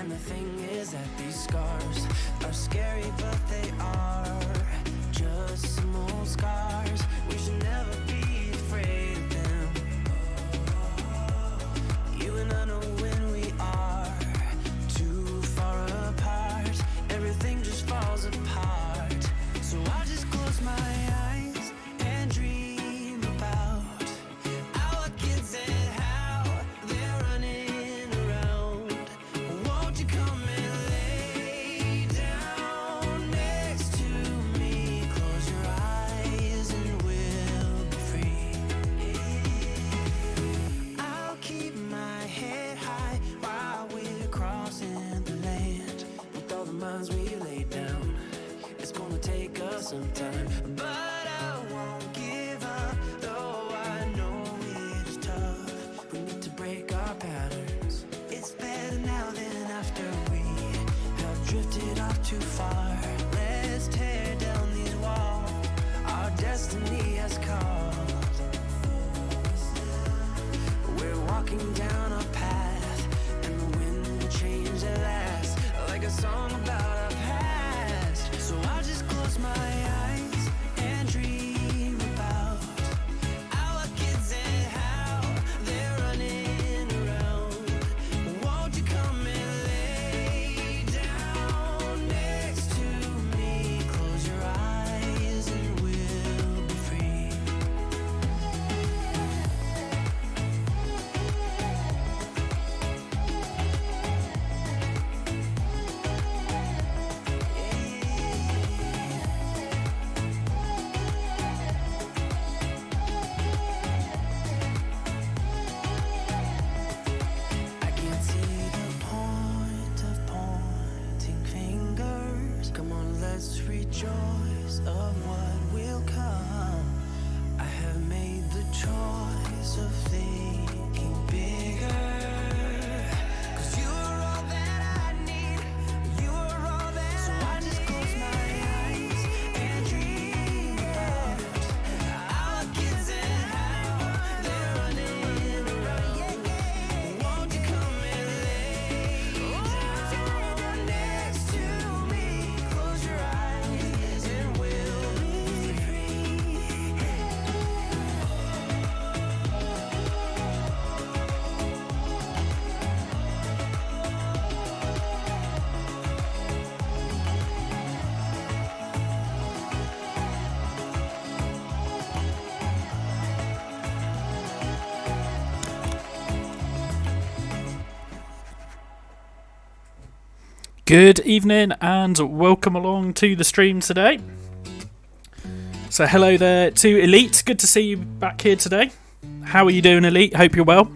And the thing is that these scars are scary, but they are just some old scars. We should never be afraid of them. You and I know when we are too far apart, everything just falls apart. So I just close my eyes and dream about our kids and how they're running around. Won't you come and lay down next to me? Close your eyes and we'll be free. I'll keep my head high while we're crossing the land. With all the minds we laid down, it's gonna take us some time, but I won't give up, though I know it's tough. We need to break our patterns. It's better now than after we have drifted off too far. Let's tear down these walls our destiny has called. We're walking down a path, and the wind will change at last, like a song about our past. So I just close my eyes and dream about our kids and how they're running around. Won't you come and lay down next to me? Close your eyes and we'll be free. I can't see the point of pointing fingers. Come on, let's rejoice of what will come. I have made the choice of thinking bigger. 'Cause you are all that I need. You are all that so I just close my eyes and dream about our kids and how they're running around. Won't you come and lay down next to me? Close your eyes and we'll be free. Good evening and welcome along to the stream today. So hello there to Elite, good to see you back here today. How are you doing, Elite? Hope you're well.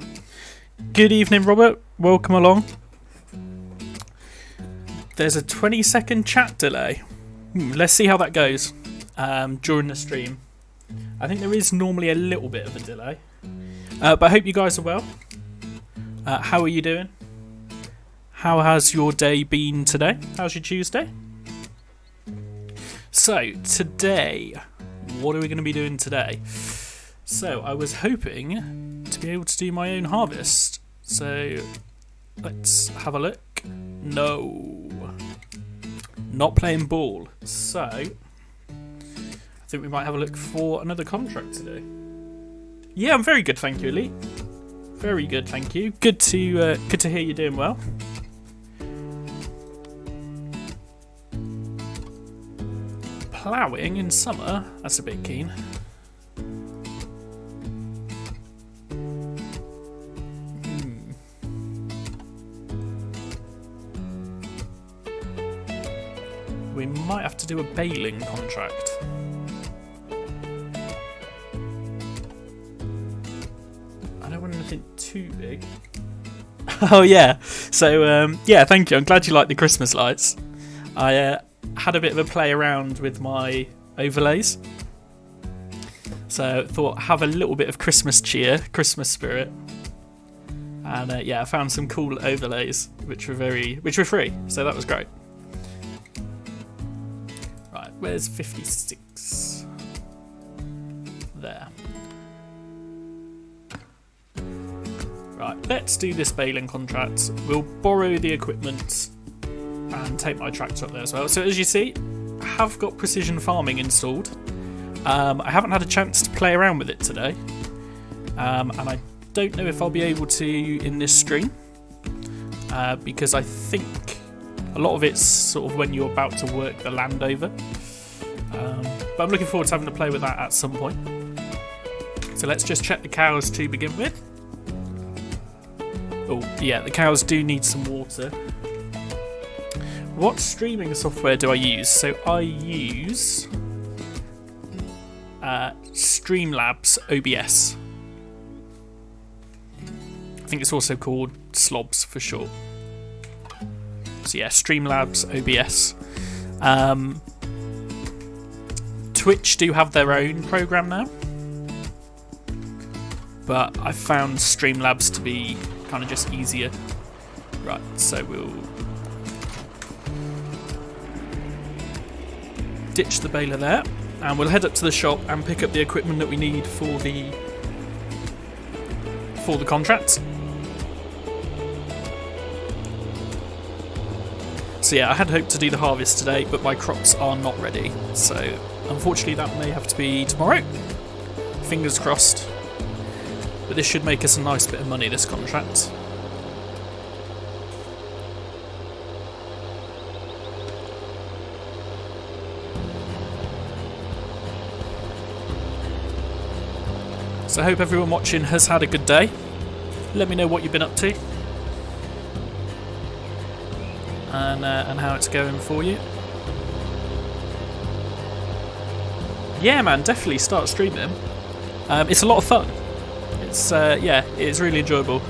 Good evening, Robert, welcome along. There's a 20-second chat delay. Let's see how that goes during the stream. I think there is normally a little bit of a delay, but I hope you guys are well. How are you doing? How has your day been today? How's your Tuesday? So, today, what are we going to be doing today? So, I was hoping to be able to do my own harvest. So, let's have a look. No. Not playing ball. So, I think we might have a look for another contract today. Yeah, I'm very good, thank you, Elite. Very good, thank you. Good to hear you're doing well. Ploughing in summer, that's a bit keen. We might have to do a baling contract. I don't want anything too big. Oh yeah, so yeah, thank you. I'm glad you like the Christmas lights. I had a bit of a play around with my overlays, so thought have a little bit of Christmas cheer, Christmas spirit, and yeah, I found some cool overlays which were free, so that was great. Right, where's 56? There. Right, let's do this baling contract. We'll borrow the equipment and take my tractor up there as well. So as you see, I have got precision farming installed. I haven't had a chance to play around with it today. And I don't know if I'll be able to in this stream. Because I think a lot of it's sort of when you're about to work the land over. But I'm looking forward to having to play with that at some point. So let's just check the cows to begin with. Oh, yeah, the cows do need some water. What streaming software do I use? So I use Streamlabs OBS. I think it's also called Slobs for short. So yeah, Streamlabs OBS. Twitch do have their own program now, but I found Streamlabs to be kind of just easier. Right, so we'll ditch the baler there, and we'll head up to the shop and pick up the equipment that we need for the contract. So yeah, I had hoped to do the harvest today, but my crops are not ready, so unfortunately that may have to be tomorrow. Fingers crossed. But this should make us a nice bit of money, this contract. So I hope everyone watching has had a good day. Let me know what you've been up to. And how it's going for you. Yeah, man, definitely start streaming. It's a lot of fun. It's yeah, it's really enjoyable.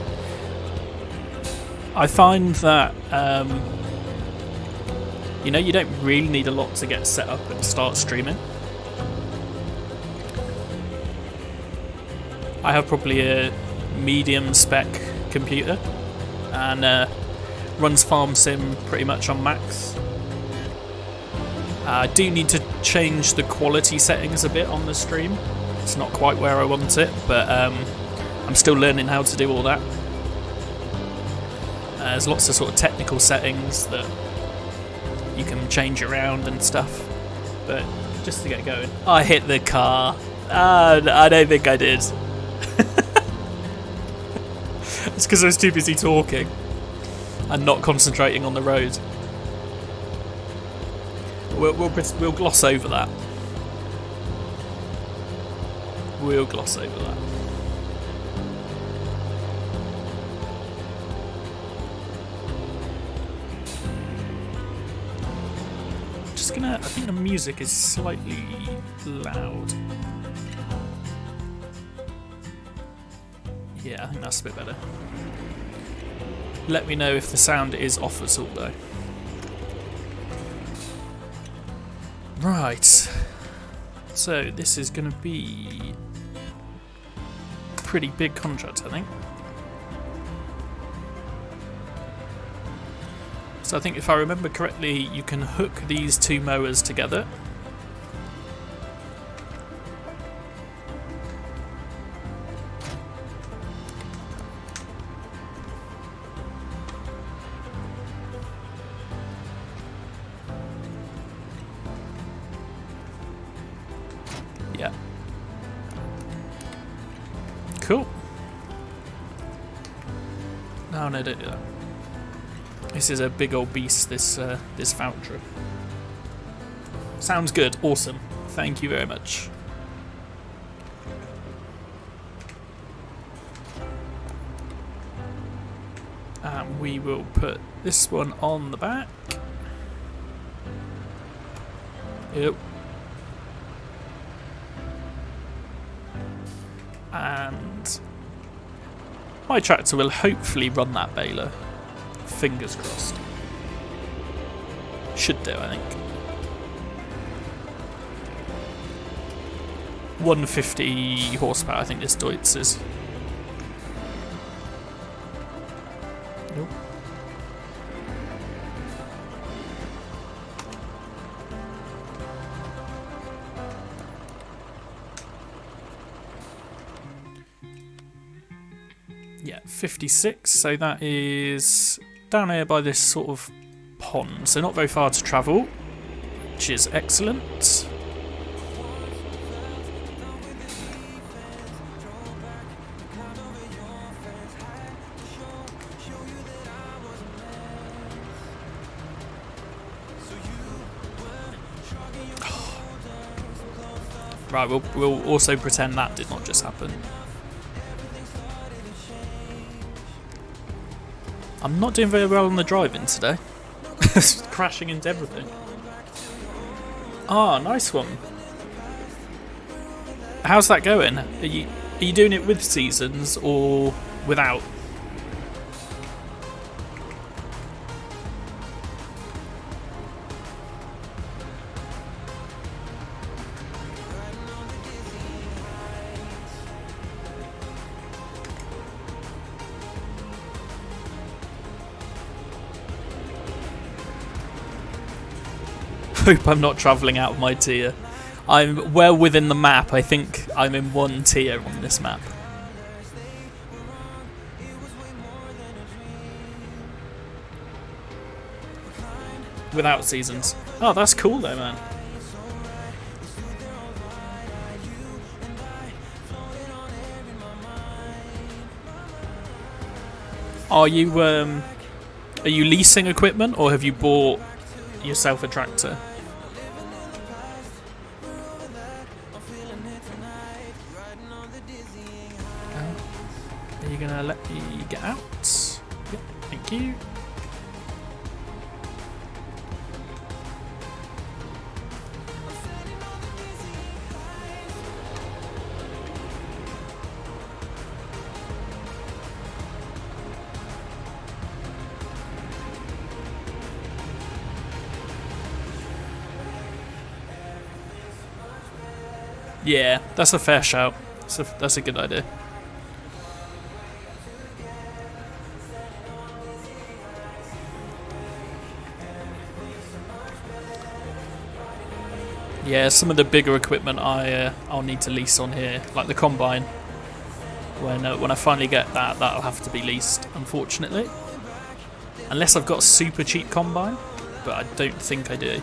I find that you know, you don't really need a lot to get set up and start streaming. I have probably a medium spec computer and runs Farm Sim pretty much on max. I do need to change the quality settings a bit on the stream. It's not quite where I want it, but I'm still learning how to do all that. There's lots of sort of technical settings that you can change around and stuff, but just to get going. I hit the car. I don't think I did. It's because I was too busy talking and not concentrating on the road. We'll gloss over that. We'll gloss over that. Just gonna. I think the music is slightly loud. Yeah, I think that's a bit better. Let me know if the sound is off at all though. Right. So this is going to be a pretty big contract, I think. So I think if I remember correctly, you can hook these two mowers together. Yeah. Cool. No, don't do that. This is a big old beast, this voucher. Sounds good. Awesome. Thank you very much. And we will put this one on the back. Yep. And my tractor will hopefully run that baler. Fingers crossed. Should do, I think. 150 horsepower, I think this Deutz is. Nope. Yeah, 56. So that is down here by this sort of pond. So not very far to travel, which is excellent. Right, we'll also pretend that did not just happen. I'm not doing very well on the driving today. Crashing into everything. Ah, nice one. How's that going? Are you doing it with seasons or without? Hope I'm not travelling out of my tier. I'm well within the map. I think I'm in 1 tier on this map. Without seasons. Oh, that's cool though, man. Are you leasing equipment or have you bought yourself a tractor? Are you gonna let me get out? Yep, thank you. Yeah, that's a fair shout. That's a good idea. Yeah, some of the bigger equipment I'll need to lease on here, like the combine. When I finally get that, that'll have to be leased, unfortunately. Unless I've got a super cheap combine, but I don't think I do.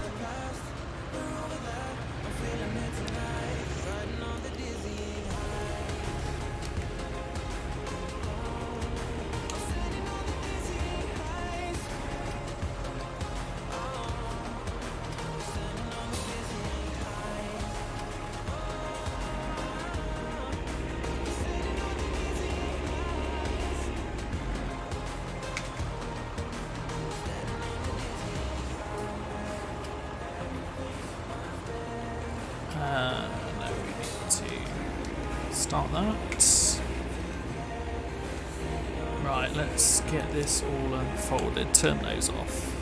No, we need to start that. Right, let's get this all unfolded. Turn those off.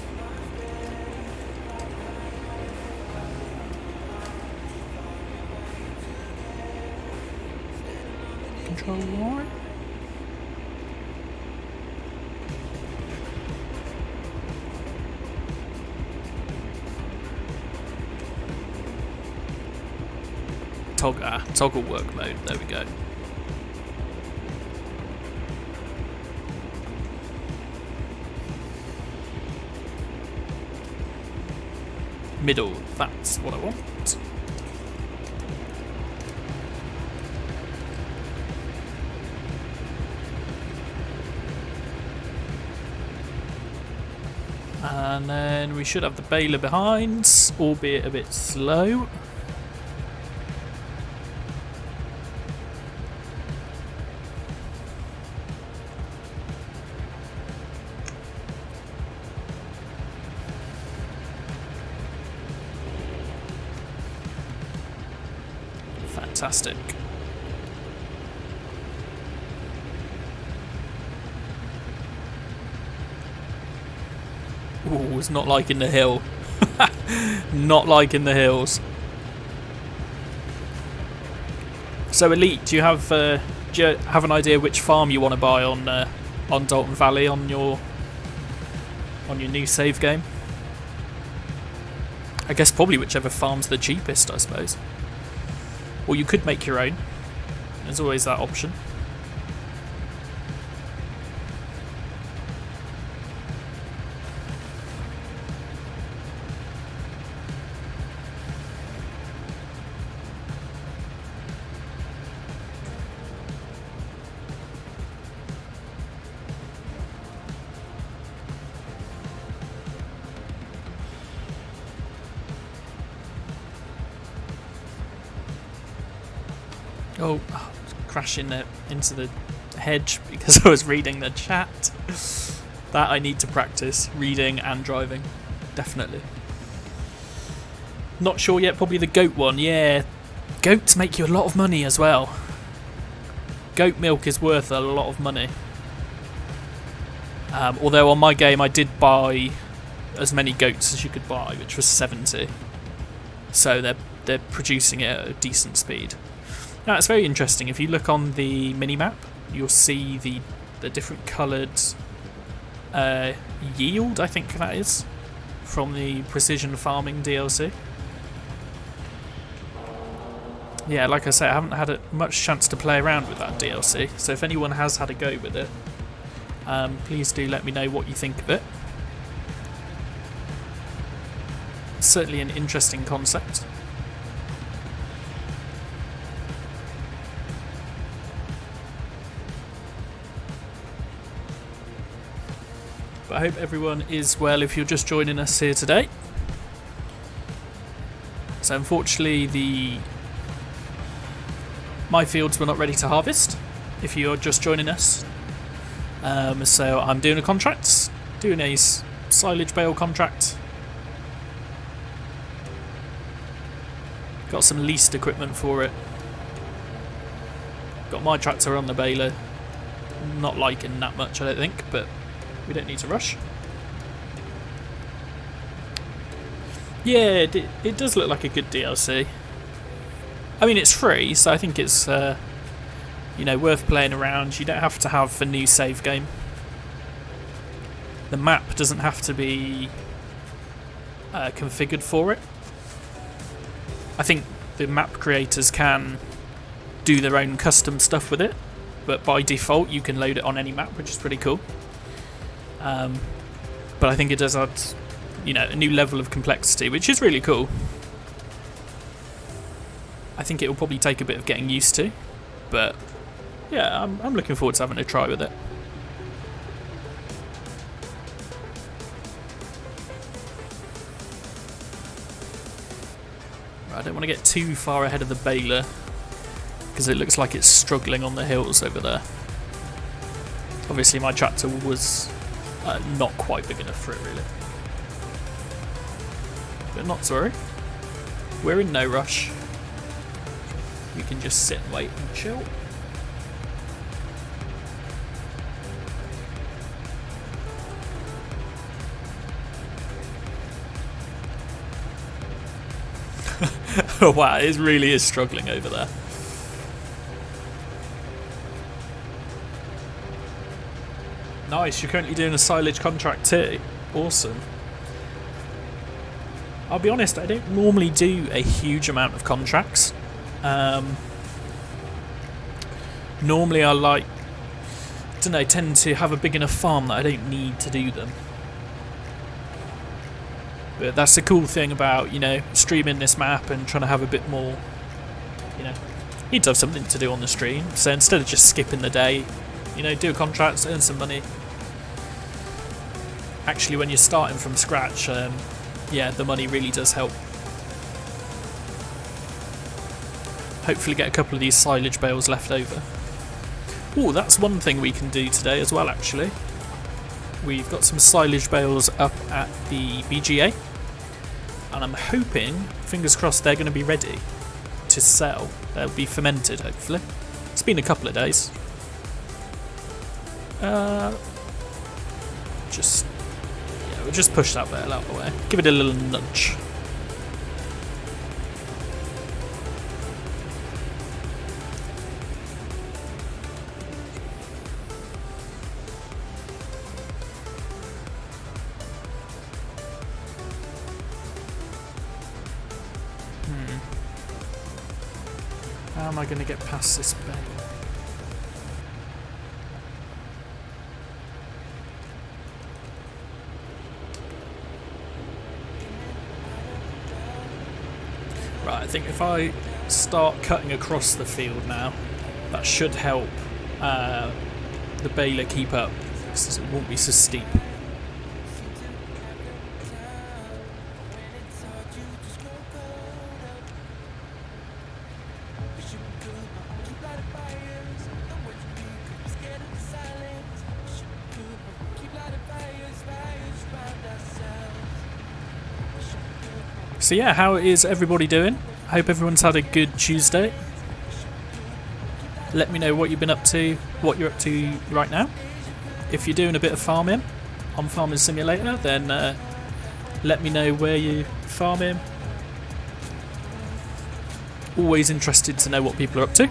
Control Y. Toggle work mode, there we go. Middle, that's what I want. And then we should have the baler behind, albeit a bit slow. Fantastic. Ooh, it's not like in the hill. Not like in the hills. So, Elite, do you have an idea which farm you want to buy on Dalton Valley on your new save game? I guess probably whichever farm's the cheapest, I suppose. Or you could make your own. There's always that option. Oh, crashing into the hedge because I was reading the chat. That I need to practice, reading and driving, definitely. Not sure yet, probably the goat one. Yeah, goats make you a lot of money as well. Goat milk is worth a lot of money. Although on my game I did buy as many goats as you could buy, which was 70. So they're producing it at a decent speed. Now it's very interesting. If you look on the mini-map, you'll see the different coloured yield, I think that is, from the Precision Farming DLC. Yeah, like I say, I haven't had much chance to play around with that DLC, so if anyone has had a go with it, please do let me know what you think of it. It's certainly an interesting concept. But I hope everyone is well if you're just joining us here today. So unfortunately my fields were not ready to harvest if you're just joining us. So I'm doing a silage bale contract. Got some leased equipment for it. Got my tractor on the baler. Not liking that much, I don't think, but we don't need to rush. Yeah, it does look like a good DLC. I mean, it's free, so I think it's worth playing around. You don't have to have a new save game. The map doesn't have to be configured for it. I think the map creators can do their own custom stuff with it, but by default you can load it on any map, which is pretty cool. But I think it does add, a new level of complexity, which is really cool. I think it will probably take a bit of getting used to, but yeah, I'm looking forward to having a try with it. I don't want to get too far ahead of the baler because it looks like it's struggling on the hills over there. Obviously my tractor was not quite big enough for it really. But not to worry. We're in no rush. We can just sit and wait and chill. Oh wow, it really is struggling over there. Nice, you're currently doing a silage contract too. Awesome. I'll be honest, I don't normally do a huge amount of contracts. Normally I tend to have a big enough farm that I don't need to do them. But that's the cool thing about, streaming this map and trying to have a bit more, need to have something to do on the stream. So instead of just skipping the day, do a contract, earn some money. Actually, when you're starting from scratch, the money really does help. Hopefully get a couple of these silage bales left over. Oh, that's one thing we can do today as well, actually. We've got some silage bales up at the BGA, and I'm hoping, fingers crossed, they're going to be ready to sell. They'll be fermented, hopefully. It's been a couple of days. We'll just push that bale out of the way. Give it a little nudge. How am I going to get past this bale? Right, I think if I start cutting across the field now, that should help the baler keep up, because it won't be so steep. So yeah, how is everybody doing? I hope everyone's had a good Tuesday. Let me know what you've been up to, what you're up to right now. If you're doing a bit of farming on Farming Simulator, then let me know where you're farming. Always interested to know what people are up to.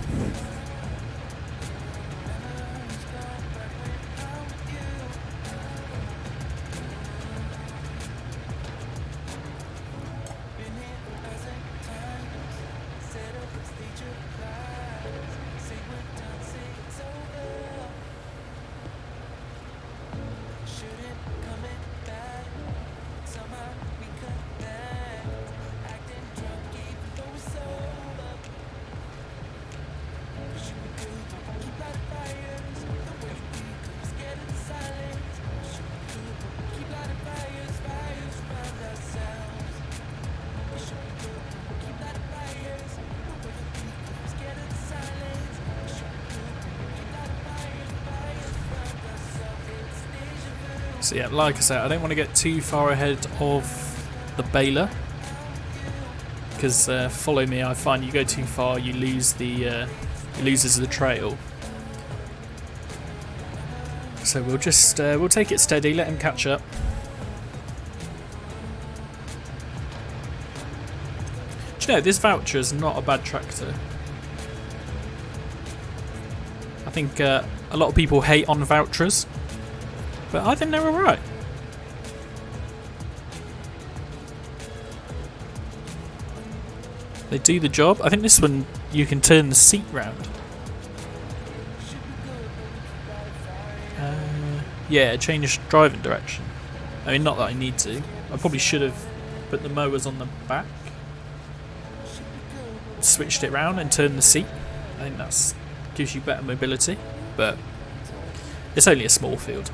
So yeah, like I said, I don't want to get too far ahead of the baler, because follow me, I find you go too far, you lose the it loses the trail. So we'll just we'll take it steady, let him catch up. Do you know, this voucher is not a bad tractor. I think a lot of people hate on vouchers, but I think they're alright. They do the job. I think this one you can turn the seat round. Yeah, change driving direction. I mean, not that I need to. I probably should have put the mowers on the back, switched it round and turned the seat. I think that gives you better mobility, but it's only a small field.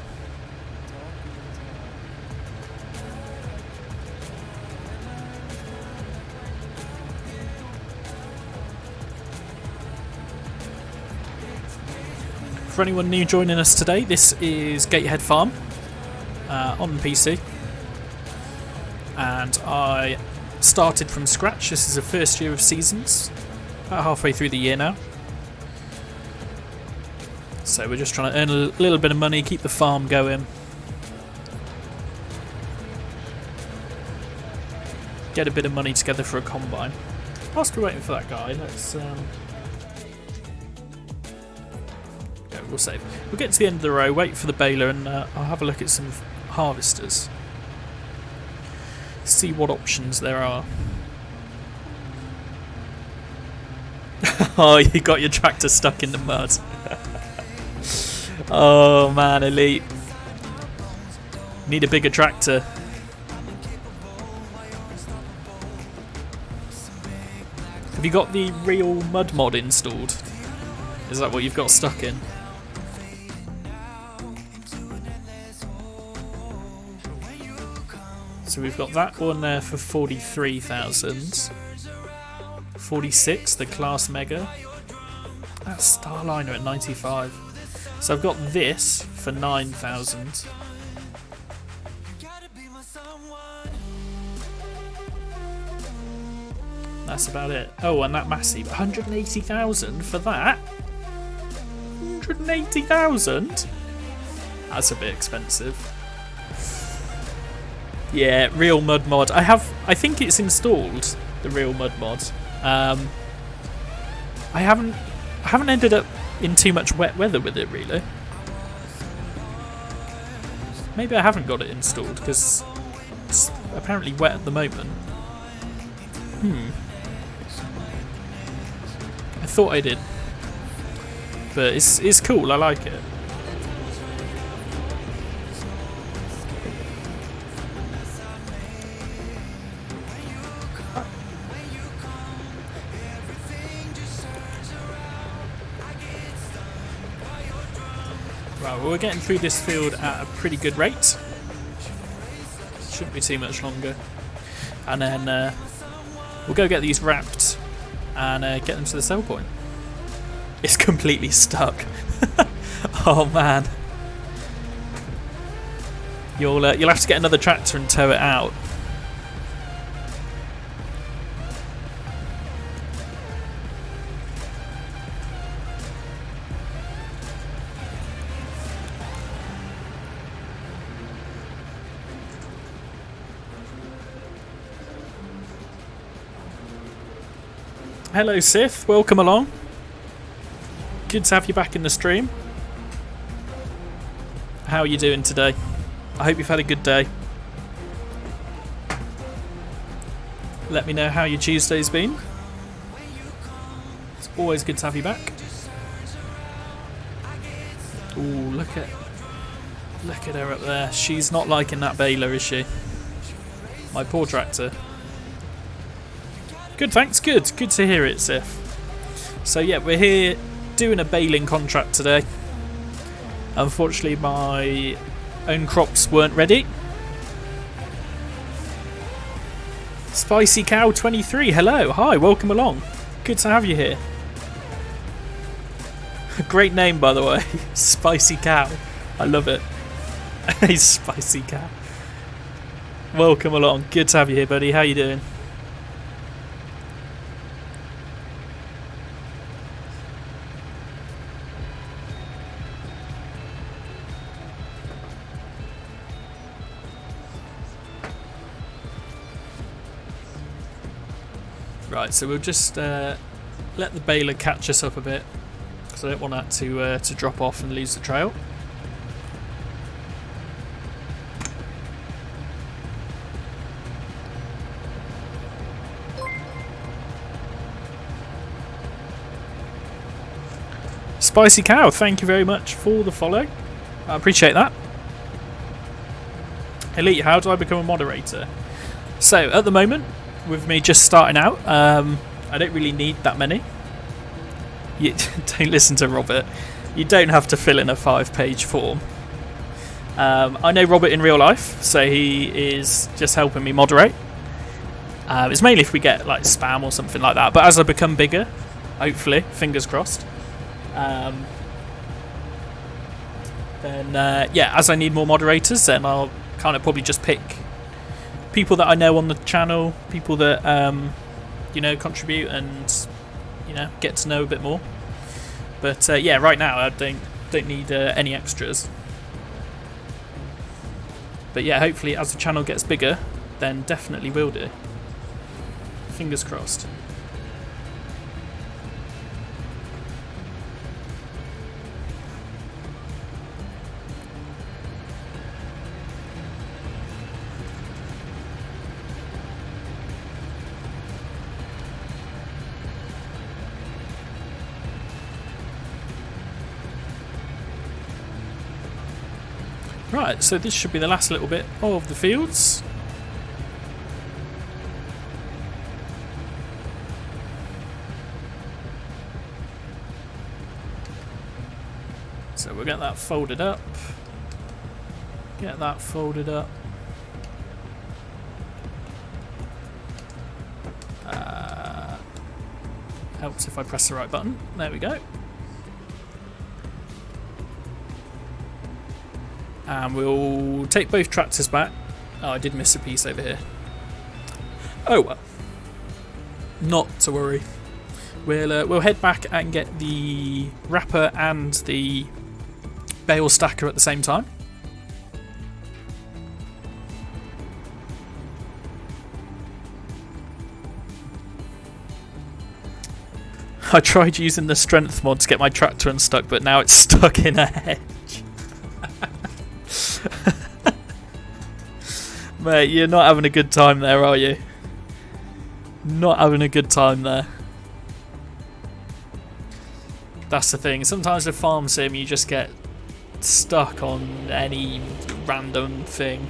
For anyone new joining us today, this is Gatehead Farm on PC, and I started from scratch. This is the first year of seasons, about halfway through the year now. So we're just trying to earn a little bit of money, keep the farm going, get a bit of money together for a combine. Whilst we're waiting for that guy, let's we'll save. We'll get to the end of the row, wait for the baler, and I'll have a look at some harvesters. See what options there are. Oh, you got your tractor stuck in the mud. Oh man, elite. Need a bigger tractor. Have you got the real mud mod installed? Is that what you've got stuck in? So we've got that one there for 43,000. 46, the Class Mega. That's Starliner at 95. So I've got this for 9,000. That's about it. Oh, and that Massey, 180,000 for that? 180,000? That's a bit expensive. Yeah, real mud mod. I think it's installed, the real mud mod. I haven't ended up in too much wet weather with it, really. Maybe I haven't got it installed because it's apparently wet at the moment. I thought I did, but it's cool. I like it. Right, well, we're getting through this field at a pretty good rate. Shouldn't be too much longer. And then we'll go get these wrapped and get them to the sell point. It's completely stuck. Oh man. You'll have to get another tractor and tow it out. Hello Sith, welcome along. Good to have you back in the stream. How are you doing today? I hope you've had a good day. Let me know how your Tuesday's been. It's always good to have you back. Ooh, look at her up there. She's not liking that baler, is she? My poor tractor. Good, thanks. Good to hear it, Sif. So yeah, we're here doing a baling contract today. Unfortunately, my own crops weren't ready. Spicy Cow 23, hello, hi, welcome along. Good to have you here. Great name, by the way. Spicy Cow. I love it. A Spicy Cow. Welcome along. Good to have you here, buddy. How you doing? Right, so we'll just let the baler catch us up a bit, because I don't want that to drop off and lose the trail. Spicy Cow, thank you very much for the follow. I appreciate that. Elite, how do I become a moderator? So, at the moment, with me just starting out, I don't really need that many. You don't listen to Robert. You don't have to fill in a 5-page form. I know Robert in real life, so he is just helping me moderate. It's mainly if we get like spam or something like that. But as I become bigger, hopefully, fingers crossed, then yeah, as I need more moderators, then I'll kind of probably just pick people that I know on the channel, people that you know, contribute and, you know, get to know a bit more. But yeah, right now I don't need any extras. But yeah, hopefully as the channel gets bigger, then definitely will do. Fingers crossed. Right, so this should be the last little bit of the fields. So we'll get that folded up. Get that folded up. Helps if I press the right button. There we go. And we'll take both tractors back. Oh, I did miss a piece over here. Oh well. Not to worry. We'll head back and get the wrapper and the bale stacker at the same time. I tried using the strength mod to get my tractor unstuck, but now it's stuck in a hedge. Mate, you're not having a good time there, are you? Not having a good time there. That's the thing. Sometimes with farm sim, you just get stuck on any random thing.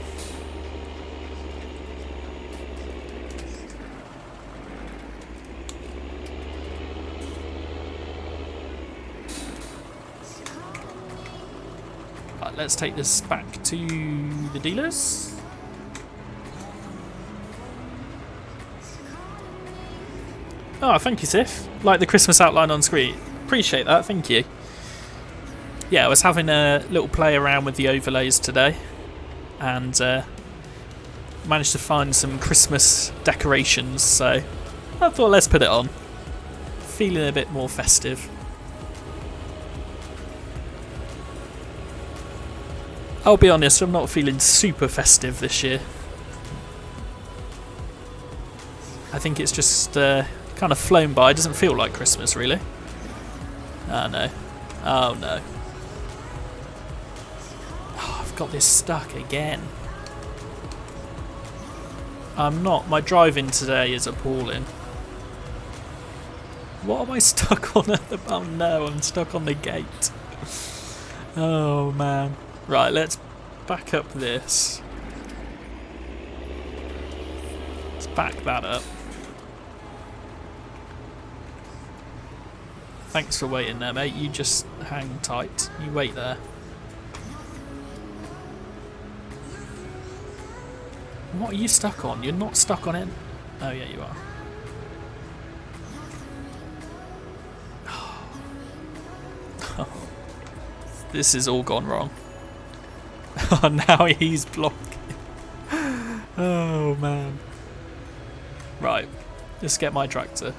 Right, let's take this back to the dealers. Oh, thank you, Sif. Like the Christmas outline on screen. Appreciate that, thank you. Yeah, I was having a little play around with the overlays today and managed to find some Christmas decorations, so I thought let's put it on. Feeling a bit more festive. I'll be honest, I'm not feeling super festive this year. I think it's just kind Kind of flown by. Doesn't feel like Christmas, really. Oh, no. Oh, no. Oh, I've got this stuck again. I'm not. My driving today is appalling. What am I stuck on at the... Oh, no. I'm stuck on the gate. Oh, man. Right, let's back up this. Let's back that up. Thanks for waiting there, mate. You just hang tight. You wait there. What are you stuck on? You're not stuck on it. Oh, yeah, you are. Oh. This has all gone wrong. Oh, now he's blocking. Oh, man. Right. Let's get my tractor.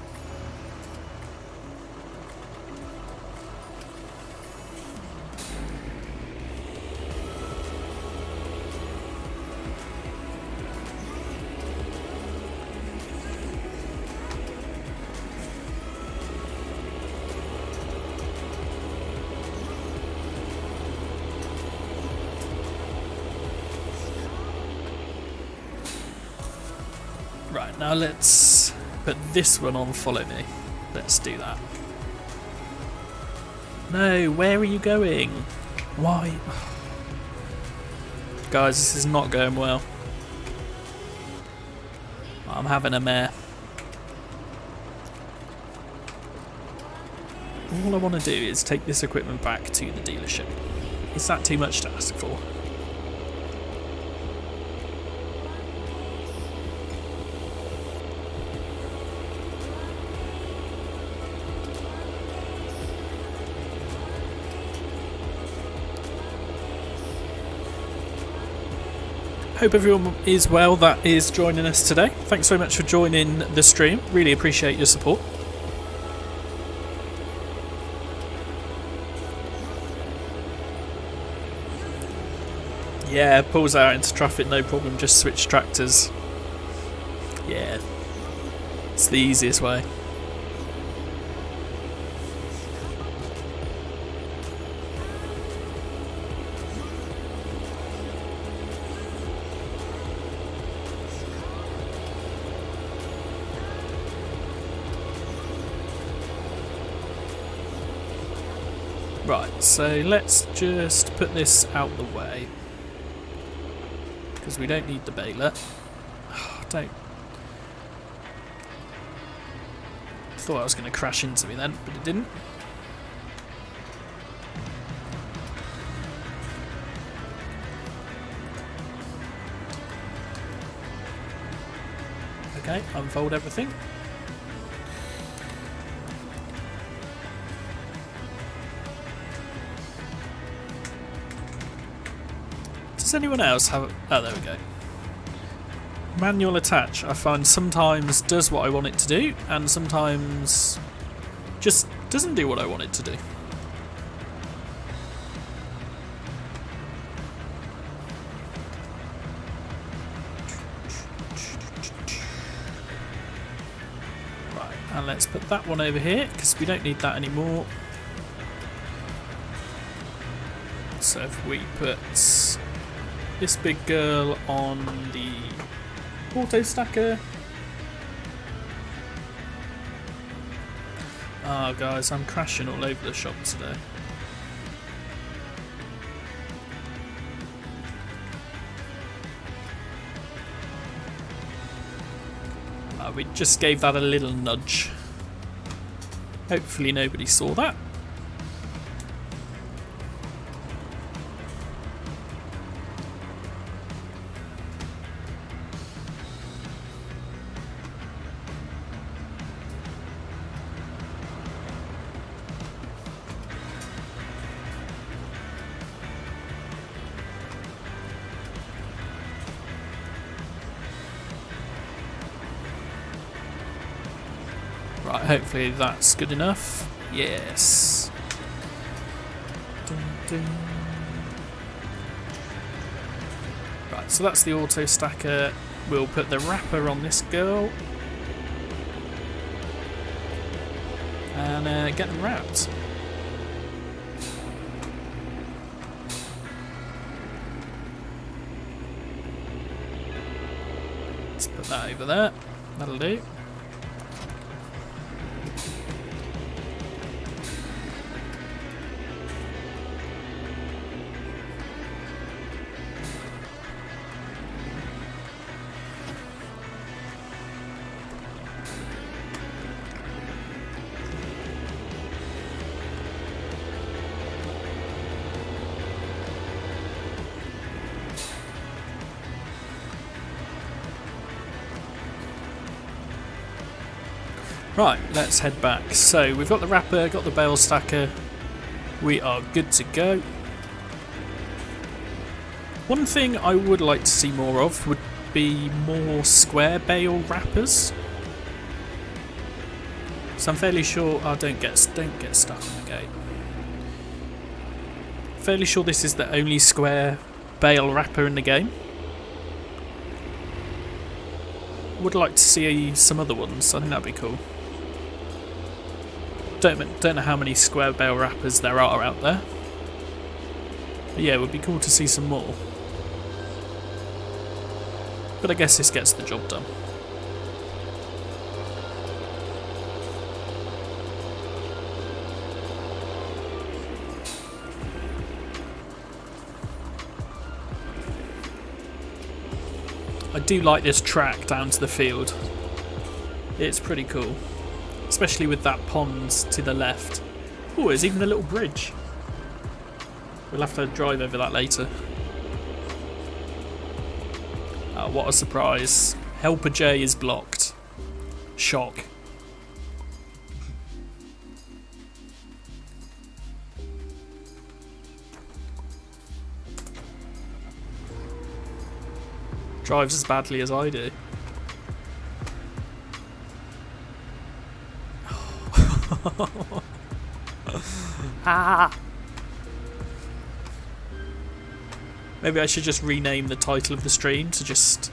Right, now let's put this one on follow me. Let's do that. No, where are you going? Why? Guys, this is not going well. I'm having a mare. All I want to do is take this equipment back to the dealership. Is that too much to ask for? Hope everyone is well that is joining us today. Thanks so much for joining the stream. Really appreciate your support. Yeah, pulls out into traffic, no problem. Just switch tractors. Yeah, it's the easiest way. Right, so let's just put this out the way. Because we don't need the baler. Oh, don't. Thought I was going to crash into me then, but it didn't. Okay, unfold everything. Does anyone else have... Oh, there we go. Manual attach, I find sometimes does what I want it to do, and sometimes just doesn't do what I want it to do. Right, and let's put that one over here, because we don't need that anymore. So if we put this big girl on the auto stacker. Oh guys, I'm crashing all over the shop today. We just gave that a little nudge. Hopefully nobody saw that. Right, hopefully that's good enough. Yes. Dun, dun. Right, so that's the auto stacker. We'll put the wrapper on this girl. and get them wrapped. Let's put that over there. That'll do. Right, let's head back. So we've got the wrapper, got the bale stacker. We are good to go. One thing I would like to see more of would be more square bale wrappers. So I'm fairly sure. Oh, don't get stuck on the gate. Fairly sure this is the only square bale wrapper in the game. Would like to see some other ones. I think that'd be cool. Don't know how many square bale wrappers there are out there. But yeah, it would be cool to see some more. But I guess this gets the job done. I do like this track down to the field. It's pretty cool. Especially with that pond to the left. Oh, there's even a little bridge. We'll have to drive over that later. What a surprise. Helper J is blocked. Shock. Drives as badly as I do. Ah. Maybe I should just rename the title of the stream to just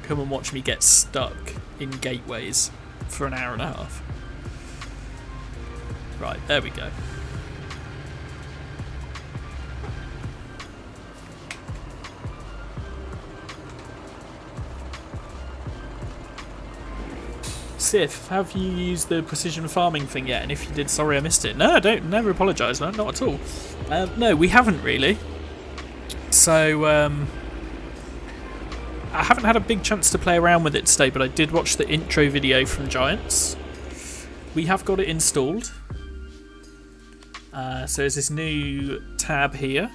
come and watch me get stuck in gateways for an hour and a half. Right, there we go. Sif, have you used the precision farming thing yet? And if you did, sorry I missed it. No, don't. Never apologise, man. Not at all. No, we haven't really. So, I haven't had a big chance to play around with it today, but I did watch the intro video from Giants. We have got it installed. So there's this new tab here.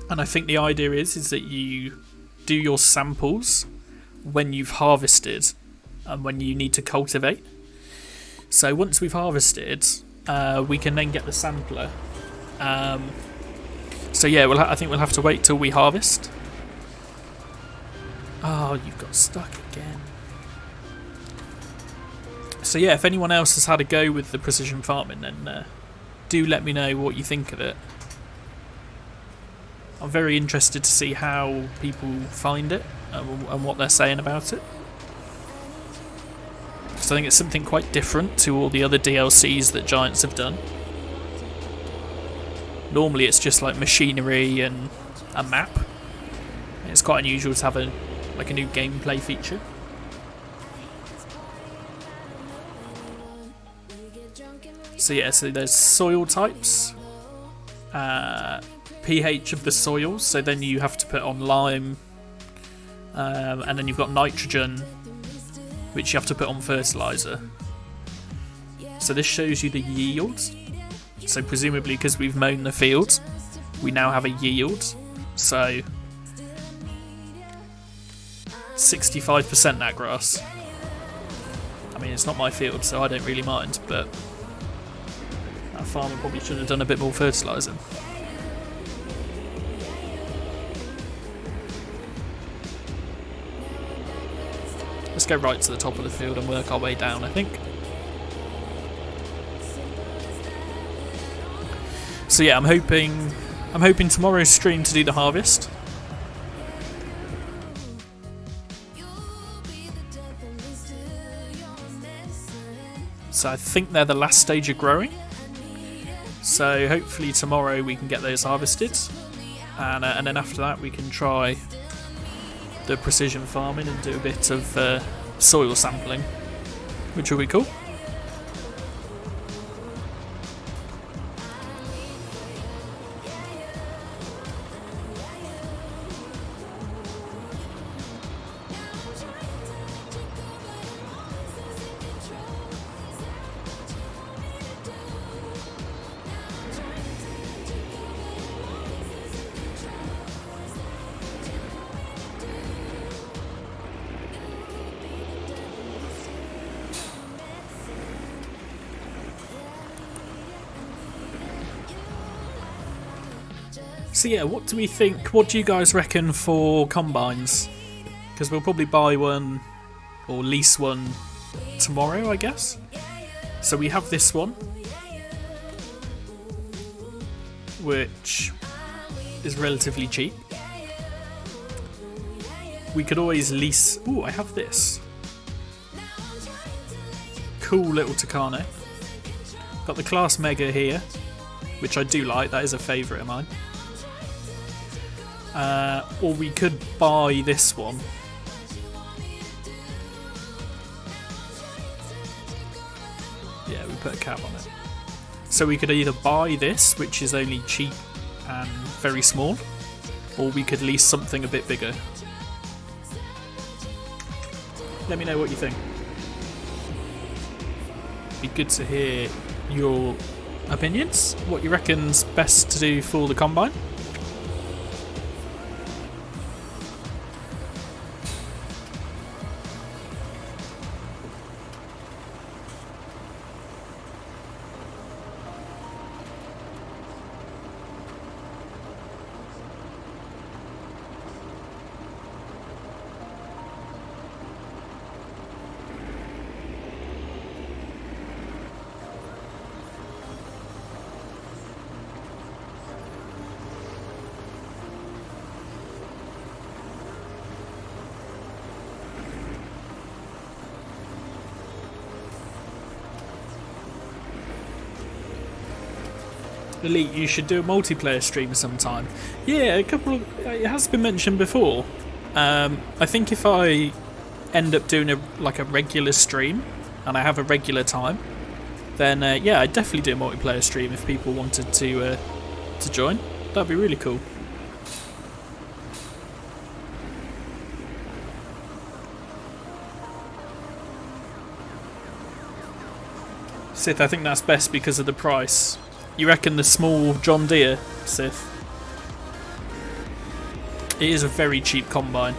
And I think the idea is that you do your samples when you've harvested and when you need to cultivate. So once we've harvested, we can then get the sampler. So yeah, I think we'll have to wait till we harvest. Oh, you've got stuck again. So yeah, if anyone else has had a go with the precision farming, then do let me know what you think of it. I'm very interested to see how people find it and what they're saying about it. So I think it's something quite different to all the other DLCs that Giants have done. Normally it's just like machinery and a map. It's quite unusual to have a new gameplay feature. So yeah, so there's soil types, pH of the soil, so then you have to put on lime, and then you've got nitrogen, which you have to put on fertiliser. So this shows you the yield. So presumably because we've mown the field, we now have a yield. So 65% that grass. I mean, it's not my field, so I don't really mind, but that farmer probably should have done a bit more fertilising. Let's go right to the top of the field and work our way down, I think. So yeah, I'm hoping tomorrow's stream to do the harvest. So I think they're the last stage of growing. So hopefully tomorrow we can get those harvested, and then after that we can try the precision farming and do a bit of soil sampling, which will be cool. So yeah, what do we think? What do you guys reckon for combines? Because we'll probably buy one or lease one tomorrow, I guess. So we have this one, which is relatively cheap. We could always lease... Ooh, I have this. Cool little Tucano. Got the Class Mega here, which I do like. That is a favourite of mine. Or we could buy this one. Yeah, we put a cap on it. So we could either buy this, which is only cheap and very small, or we could lease something a bit bigger. Let me know what you think. Be good to hear your opinions. What you reckon's best to do for the combine? Elite, you should do a multiplayer stream sometime. Yeah, it has been mentioned before. I think if I end up doing a regular stream and I have a regular time, then yeah, I'd definitely do a multiplayer stream if people wanted to join. That'd be really cool. Sith, I think that's best because of the price. You reckon the small John Deere, Sith? It is a very cheap combine.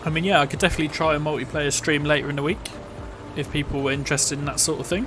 I mean, yeah, I could definitely try a multiplayer stream later in the week if people were interested in that sort of thing.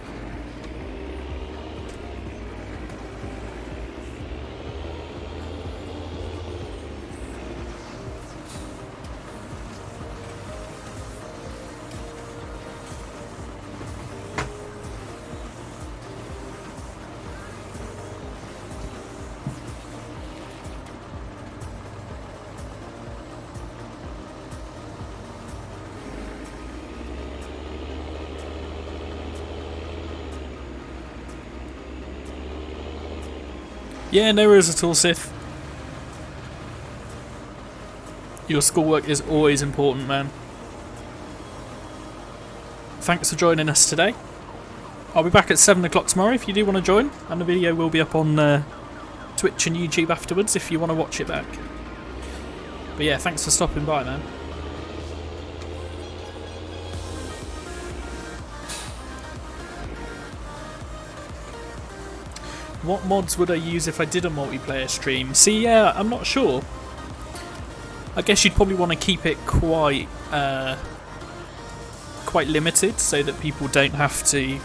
Yeah, no worries at all, Sith. Your schoolwork is always important, man. Thanks for joining us today. I'll be back at 7 o'clock tomorrow if you do want to join, and the video will be up on Twitch and YouTube afterwards if you want to watch it back. But yeah, thanks for stopping by, man. What mods would I use if I did a multiplayer stream? See, yeah, I'm not sure. I guess you'd probably want to keep it quite limited so that people don't have to, you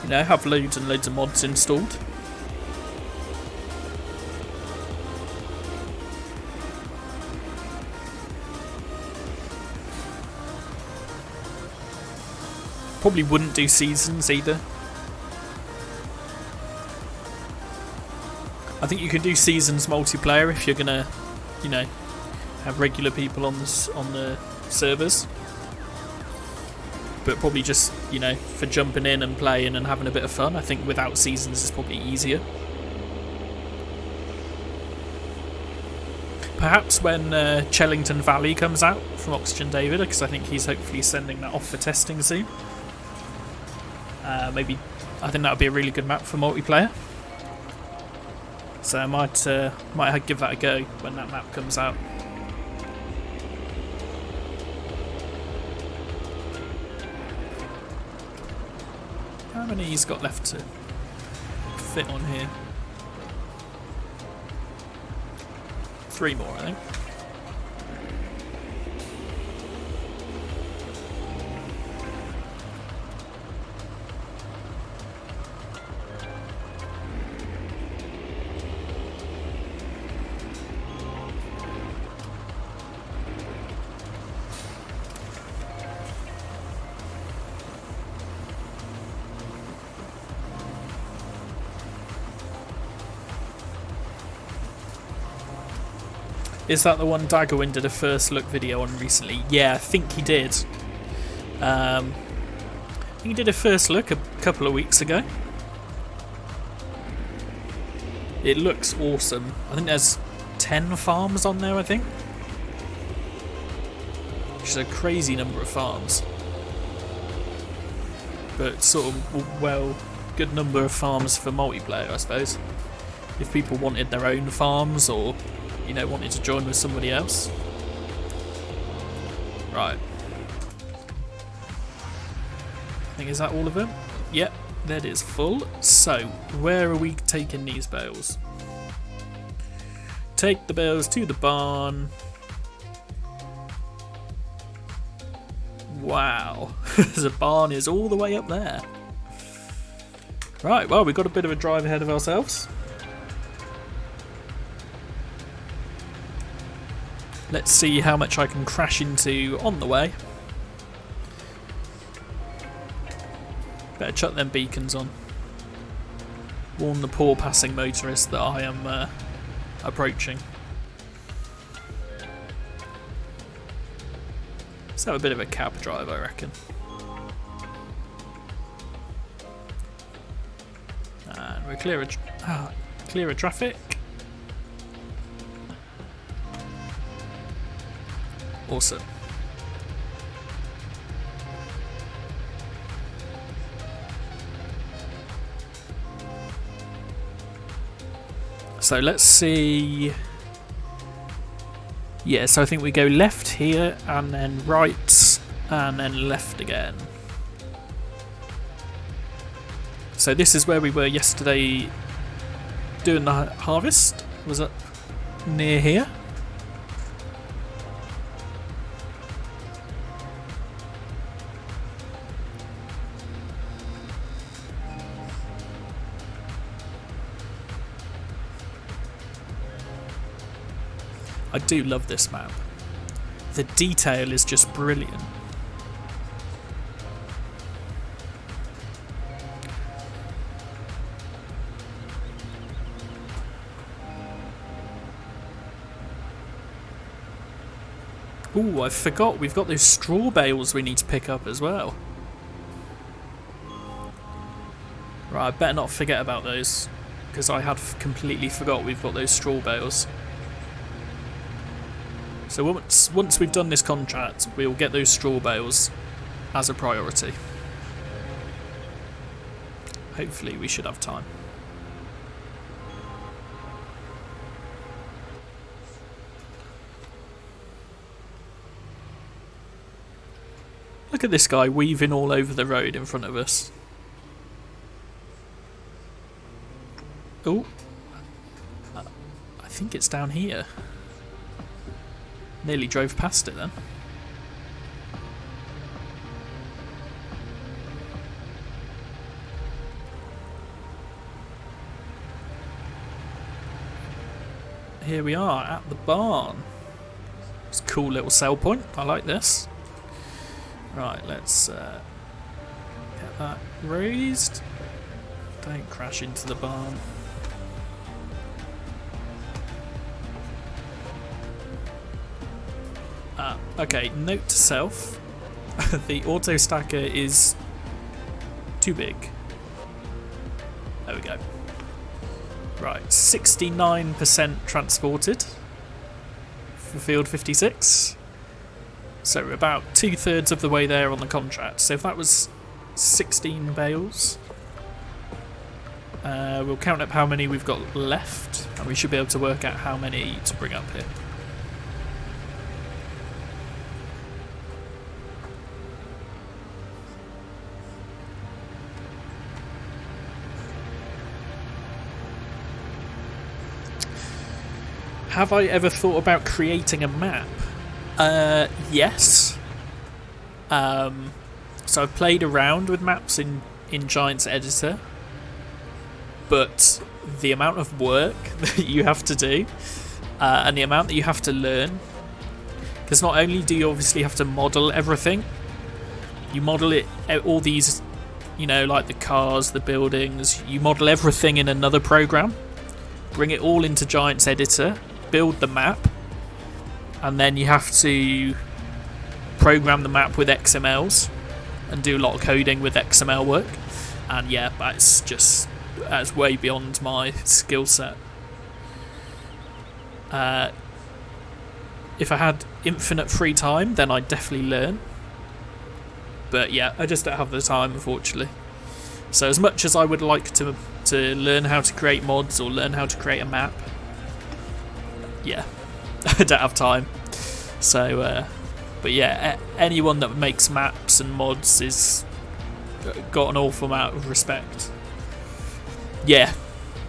know, have loads and loads of mods installed. Probably wouldn't do seasons either. I think you can do seasons multiplayer if you're gonna, you know, have regular people on the servers. But probably just, you know, for jumping in and playing and having a bit of fun, I think without seasons is probably easier. Perhaps when Chellington Valley comes out from Oxygen David, because I think he's hopefully sending that off for testing soon. Maybe, I think that would be a really good map for multiplayer. So I might give that a go when that map comes out. How many he's got left to fit on here? 3 more, I think. Is that the one Daggerwin did a first look video on recently? Yeah, I think he did. I think he did a first look a couple of weeks ago. It looks awesome. I think there's 10 farms on there, I think. Which is a crazy number of farms. But sort of, well, good number of farms for multiplayer, I suppose. If people wanted their own farms or, you know, wanted to join with somebody else. Right. I think, is that all of them? Yep, that is full. So, where are we taking these bales? Take the bales to the barn. Wow. The barn is all the way up there. Right, well, we've got a bit of a drive ahead of ourselves. Let's see how much I can crash into on the way. Better chuck them beacons on. Warn the poor passing motorist that I am approaching. Let's have a bit of a cab drive, I reckon. And we're clear of traffic. Awesome. So let's see. Yeah, so I think we go left here and then right and then left again. So this is where we were yesterday doing the harvest. Was it near here? I do love this map. The detail is just brilliant. Ooh, I forgot we've got those straw bales we need to pick up as well. Right, I better not forget about those, because I had completely forgot we've got those straw bales. So once we've done this contract, we'll get those straw bales as a priority. Hopefully we should have time. Look at this guy weaving all over the road in front of us. Oh, I think it's down here. Nearly drove past it then. Here we are at the barn. It's a cool little sell point. I like this. Right, let's get that raised. Don't crash into the barn. Okay, note to self. The auto stacker is too big. There we go. Right, 69% transported for field 56. So we're about 2/3 of the way there on the contract. So if that was 16 bales, we'll count up how many we've got left, and we should be able to work out how many to bring up here. Have I ever thought about creating a map? Yes. So I've played around with maps in Giants Editor, but the amount of work that you have to do and the amount that you have to learn, because not only do you obviously have to model everything, you model it, all these, you know, like the cars, the buildings, you model everything in another program, bring it all into Giants Editor, build the map, and then you have to program the map with XMLs and do a lot of coding with XML work. And yeah, that's way beyond my skill set. If I had infinite free time, then I'd definitely learn. But yeah, I just don't have the time, unfortunately. So as much as I would like to learn how to create mods or learn how to create a map, yeah, I don't have time. So, but yeah, anyone that makes maps and mods is got an awful amount of respect. Yeah,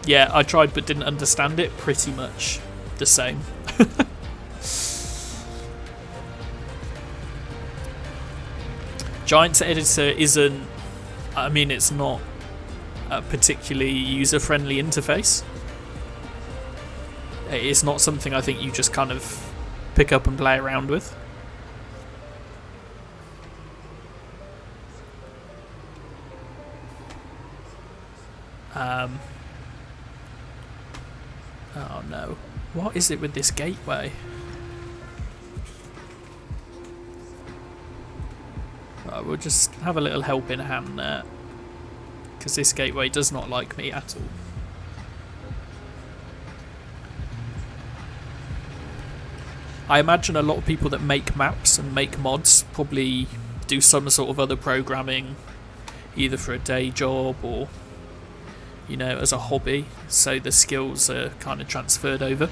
I tried but didn't understand it. Pretty much the same. Giants Editor isn't. I mean, it's not a particularly user-friendly interface. It's not something I think you just kind of pick up and play around with. Oh no. What is it with this gateway? Right, we'll just have a little helping hand there, because this gateway does not like me at all. I imagine a lot of people that make maps and make mods probably do some sort of other programming, either for a day job or, you know, as a hobby, so the skills are kind of transferred over.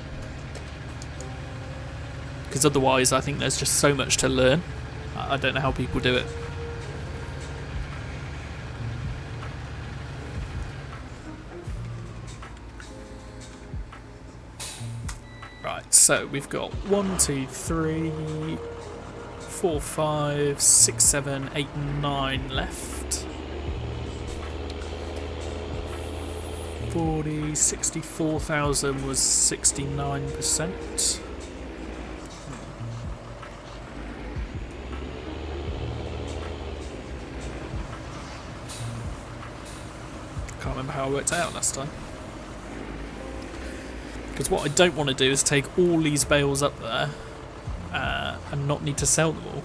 Because otherwise I think there's just so much to learn. I don't know how people do it. Right, so we've got 1, 2, 3, 4, 5, 6, 7, 8, 9 left. 40, 64,000 was 69%. Can't remember how I worked it out last time. Because what I don't want to do is take all these bales up there and not need to sell them all.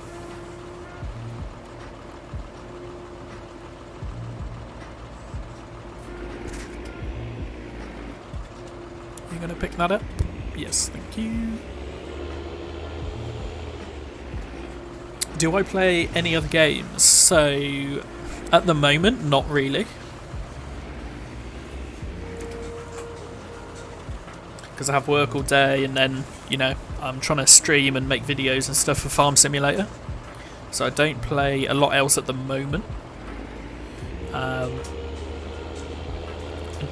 You going to pick that up? Yes, thank you. Do I play any other games? So, at the moment, not really. Because I have work all day, and then, you know, I'm trying to stream and make videos and stuff for Farm Simulator. So I don't play a lot else at the moment.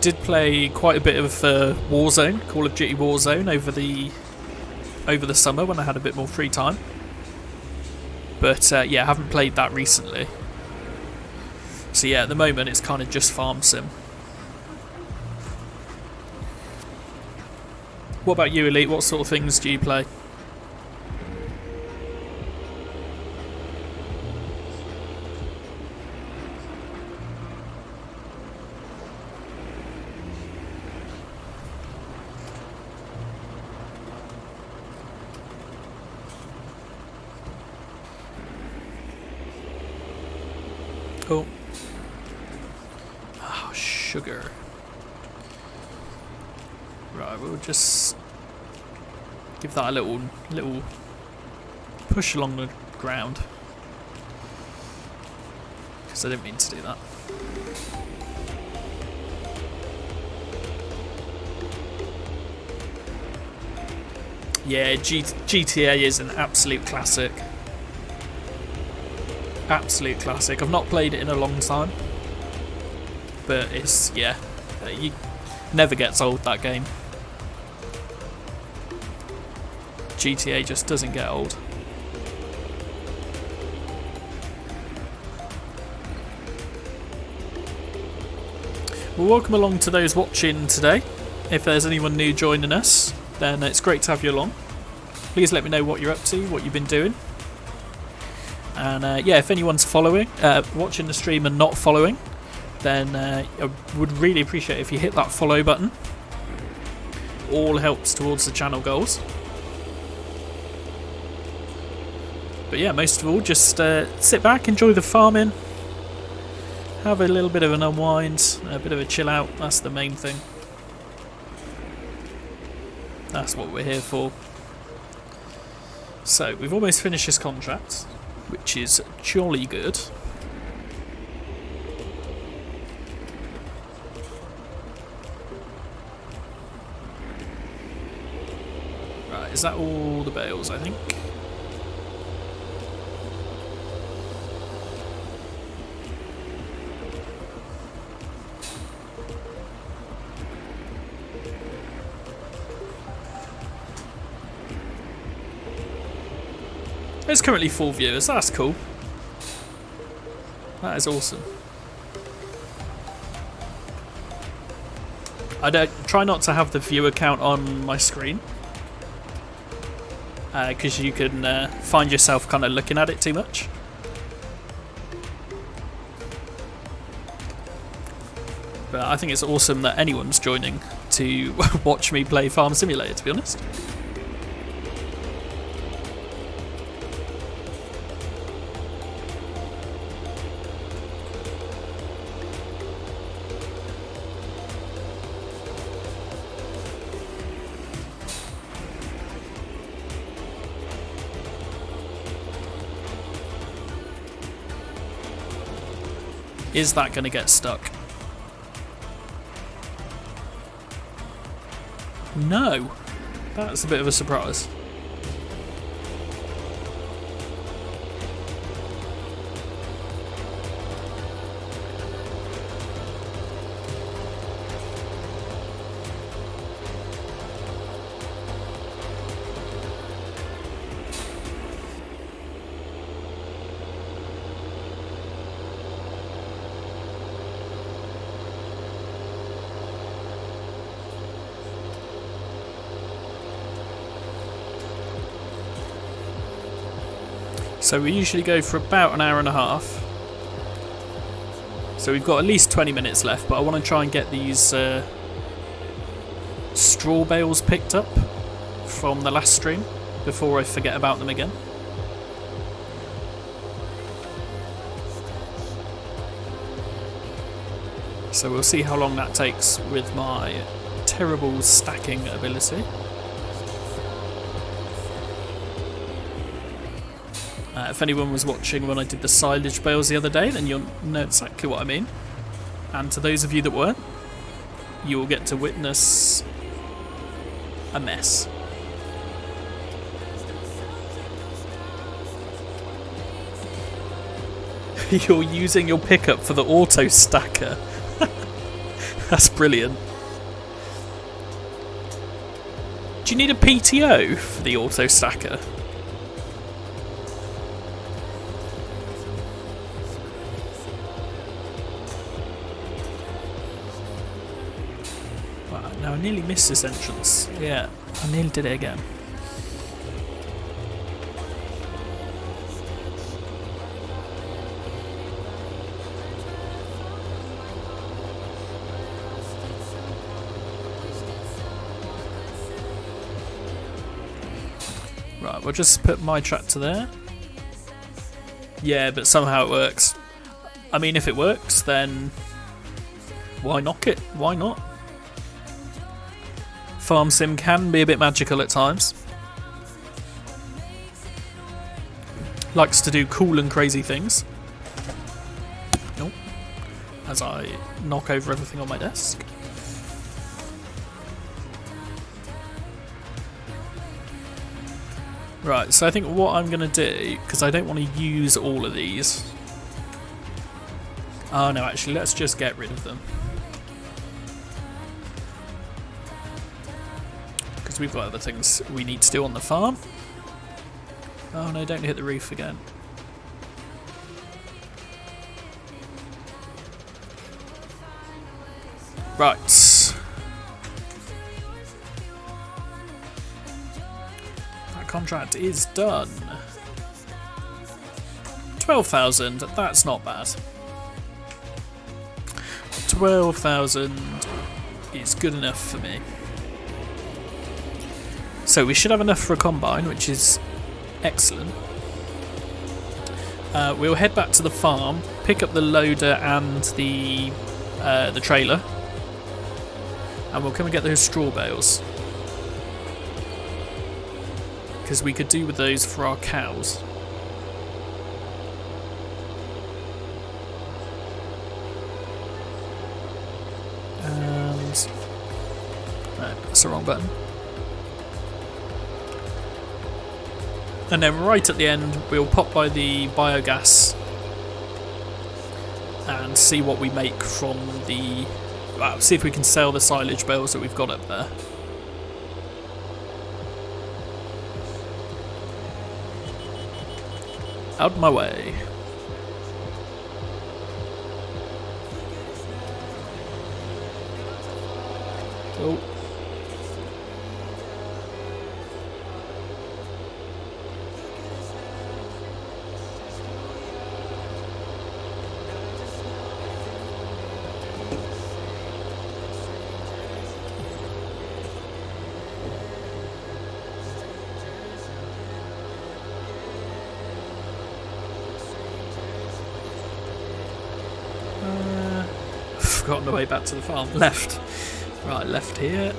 Did play quite a bit of Warzone, Call of Duty Warzone over the summer when I had a bit more free time. But yeah, I haven't played that recently. So yeah, at the moment it's kind of just farm sim. What about you, Elite? What sort of things do you play? Oh. Oh, sugar. Right, we'll just give that a little push along the ground. Because I didn't mean to do that. Yeah, GTA is an absolute classic. Absolute classic. I've not played it in a long time, but it's, yeah, you never gets old, that game. GTA just doesn't get old. Well, welcome along to those watching today. If there's anyone new joining us, then it's great to have you along. Please let me know what you're up to, what you've been doing. And yeah, if anyone's watching the stream and not following, then I would really appreciate if you hit that follow button. All helps towards the channel goals. But yeah, most of all, just sit back, enjoy the farming, have a little bit of an unwind, a bit of a chill out. That's the main thing. That's what we're here for. So, we've almost finished this contract, which is jolly good. Right, is that all the bales, I think? There's currently 4 viewers, that's cool. That is awesome. I try not to have the viewer count on my screen, because you can find yourself kind of looking at it too much. But I think it's awesome that anyone's joining to watch me play Farm Simulator, to be honest. Is that going to get stuck? No. That's a bit of a surprise. So we usually go for about an hour and a half. So we've got at least 20 minutes left, but I want to try and get these straw bales picked up from the last stream before I forget about them again. So we'll see how long that takes with my terrible stacking ability. If anyone was watching when I did the silage bales the other day, then you'll know exactly what I mean. And to those of you that weren't, you will get to witness a mess. You're using your pickup for the auto stacker. That's brilliant. Do you need a PTO for the auto stacker? Wow, now I nearly missed this entrance. Yeah, I nearly did it again. Right, we'll just put my tractor there. Yeah, but somehow it works. I mean, if it works, then why knock it? Why not? Farm sim can be a bit magical at times. Likes to do cool and crazy things. Nope. As I knock over everything on my desk. Right, so I think what I'm going to do, because I don't want to use all of these. Oh no, actually, let's just get rid of them. Because we've got other things we need to do on the farm. Oh no, don't hit the roof again. Right. Contract is done. 12,000, that's not bad. 12,000 is good enough for me. So we should have enough for a combine, which is excellent. We'll head back to the farm, pick up the loader and the trailer, and we'll come and get those straw bales. Because we could do with those for our cows. And no, that's the wrong button. And then right at the end, we'll pop by the biogas and see what we make from the. Well, see if we can sell the silage bales that we've got up there. Out my way. Oh. Forgotten the way back to the farm. Left. Right, left here.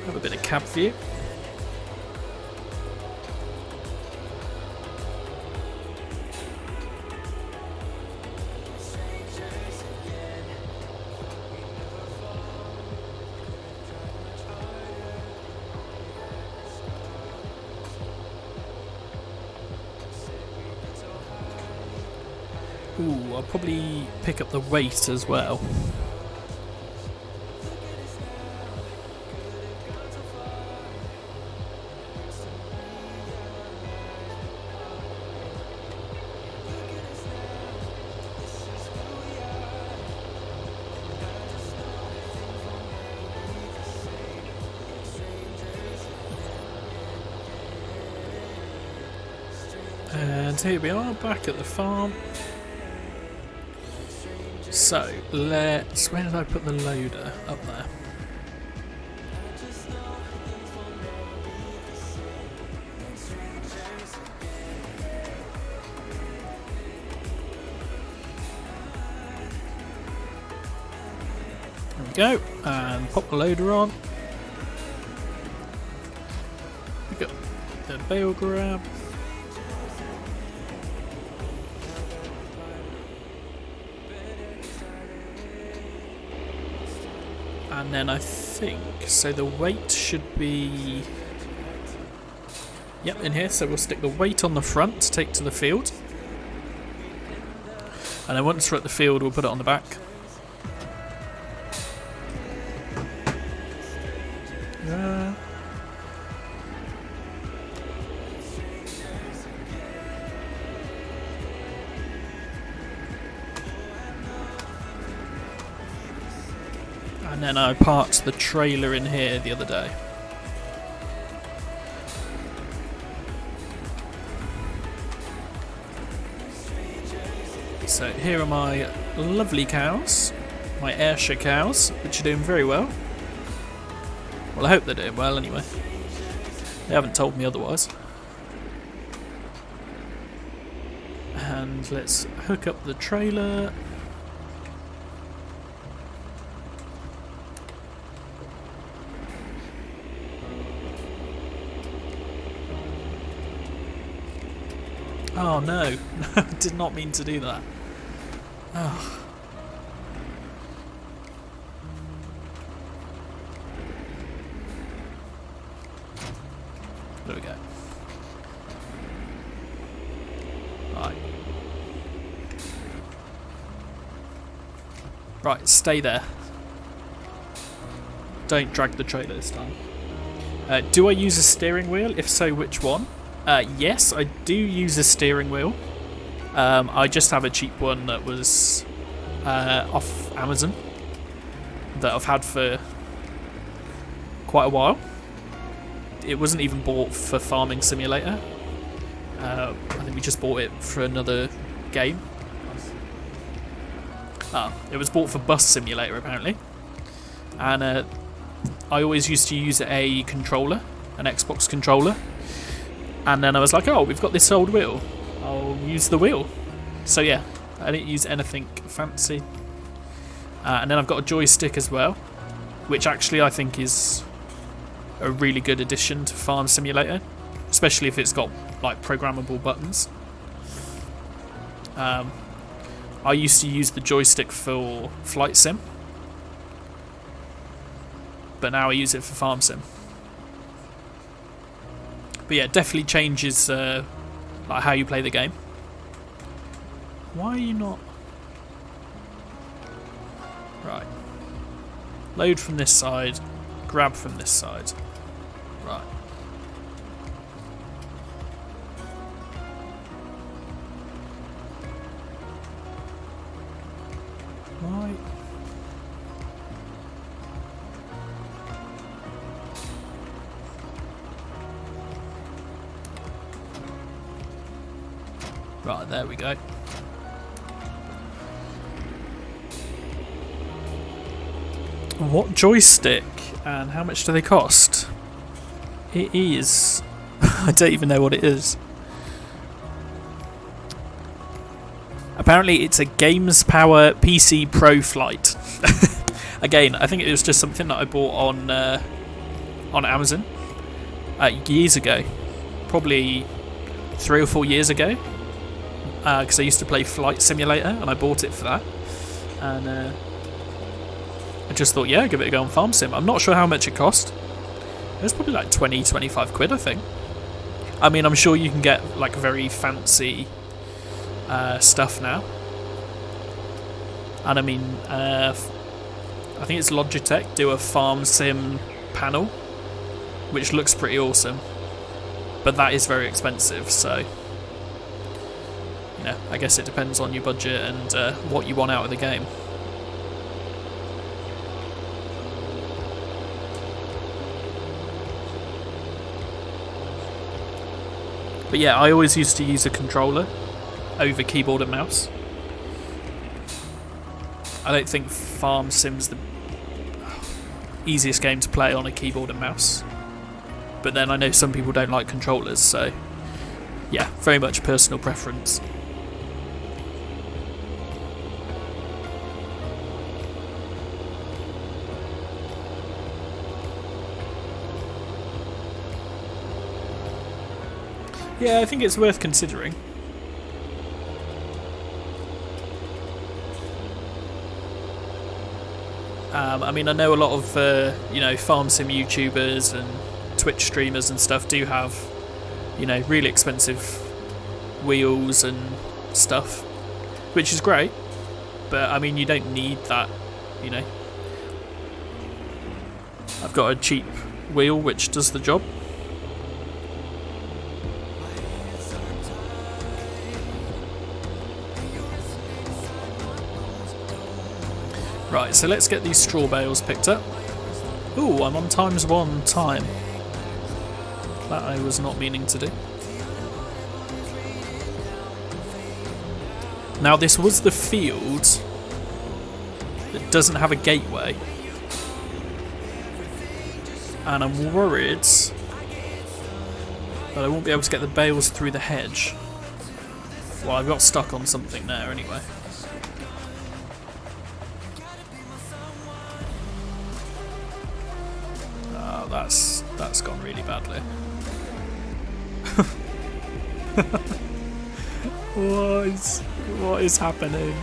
Have a bit of cab view. Ooh, I'll probably pick up the weight as well. And here we are, back at the farm. So, let's... Where did I put the loader? Up there. There we go. And pop the loader on. We got the bale grab. And then I think, so the weight should be, yep, in here. So we'll stick the weight on the front to take to the field. And then once we're at the field, we'll put it on the back. Yeah. And then I parked the trailer in here the other day. So here are my lovely cows, my Ayrshire cows, which are doing very well. Well, I hope they're doing well anyway. They haven't told me otherwise. And let's hook up the trailer. Oh no, I did not mean to do that. Oh. There we go. Right. Right, stay there. Don't drag the trailer this time. Do I use a steering wheel? If so, which one? Yes, I do use a steering wheel. I just have a cheap one that was off Amazon that I've had for quite a while. It wasn't even bought for Farming Simulator. I think we just bought it for another game. It was bought for Bus Simulator apparently. And I always used to use a controller, an Xbox controller. And then I was like, oh, we've got this old wheel. I'll use the wheel. So yeah, I didn't use anything fancy. And then I've got a joystick as well, which actually I think is a really good addition to Farm Simulator, especially if it's got like programmable buttons. I used to use the joystick for Flight Sim, but now I use it for Farm Sim. But yeah, it definitely changes like how you play the game. Why are you not... Right. Load from this side, grab from this side. Right. Why? Right, there we go. What joystick and how much do they cost? It is... I don't even know what it is. Apparently it's a Games Power PC Pro Flight. Again, I think it was just something that I bought on Amazon years ago. Probably 3 or 4 years ago. Because I used to play Flight Simulator and I bought it for that. And I just thought, yeah, give it a go on Farm Sim. I'm not sure how much it cost. It was probably like 20-25 quid, I think. I mean, I'm sure you can get like very fancy stuff now. And I mean, I think it's Logitech do a Farm Sim panel, which looks pretty awesome. But that is very expensive, so... I guess it depends on your budget and what you want out of the game. But yeah, I always used to use a controller over keyboard and mouse. I don't think Farm Sim's the easiest game to play on a keyboard and mouse. But then I know some people don't like controllers, so yeah, very much personal preference. Yeah, I think it's worth considering. I mean, I know a lot of Farm Sim YouTubers and Twitch streamers and stuff do have, really expensive wheels and stuff, which is great. But I mean, you don't need that. I've got a cheap wheel which does the job. Right, so let's get these straw bales picked up. Ooh, I'm on ×1 time. That I was not meaning to do. Now this was the field that doesn't have a gateway. And I'm worried that I won't be able to get the bales through the hedge. Well, I got stuck on something there anyway. Oh, that's gone really badly. What is happening?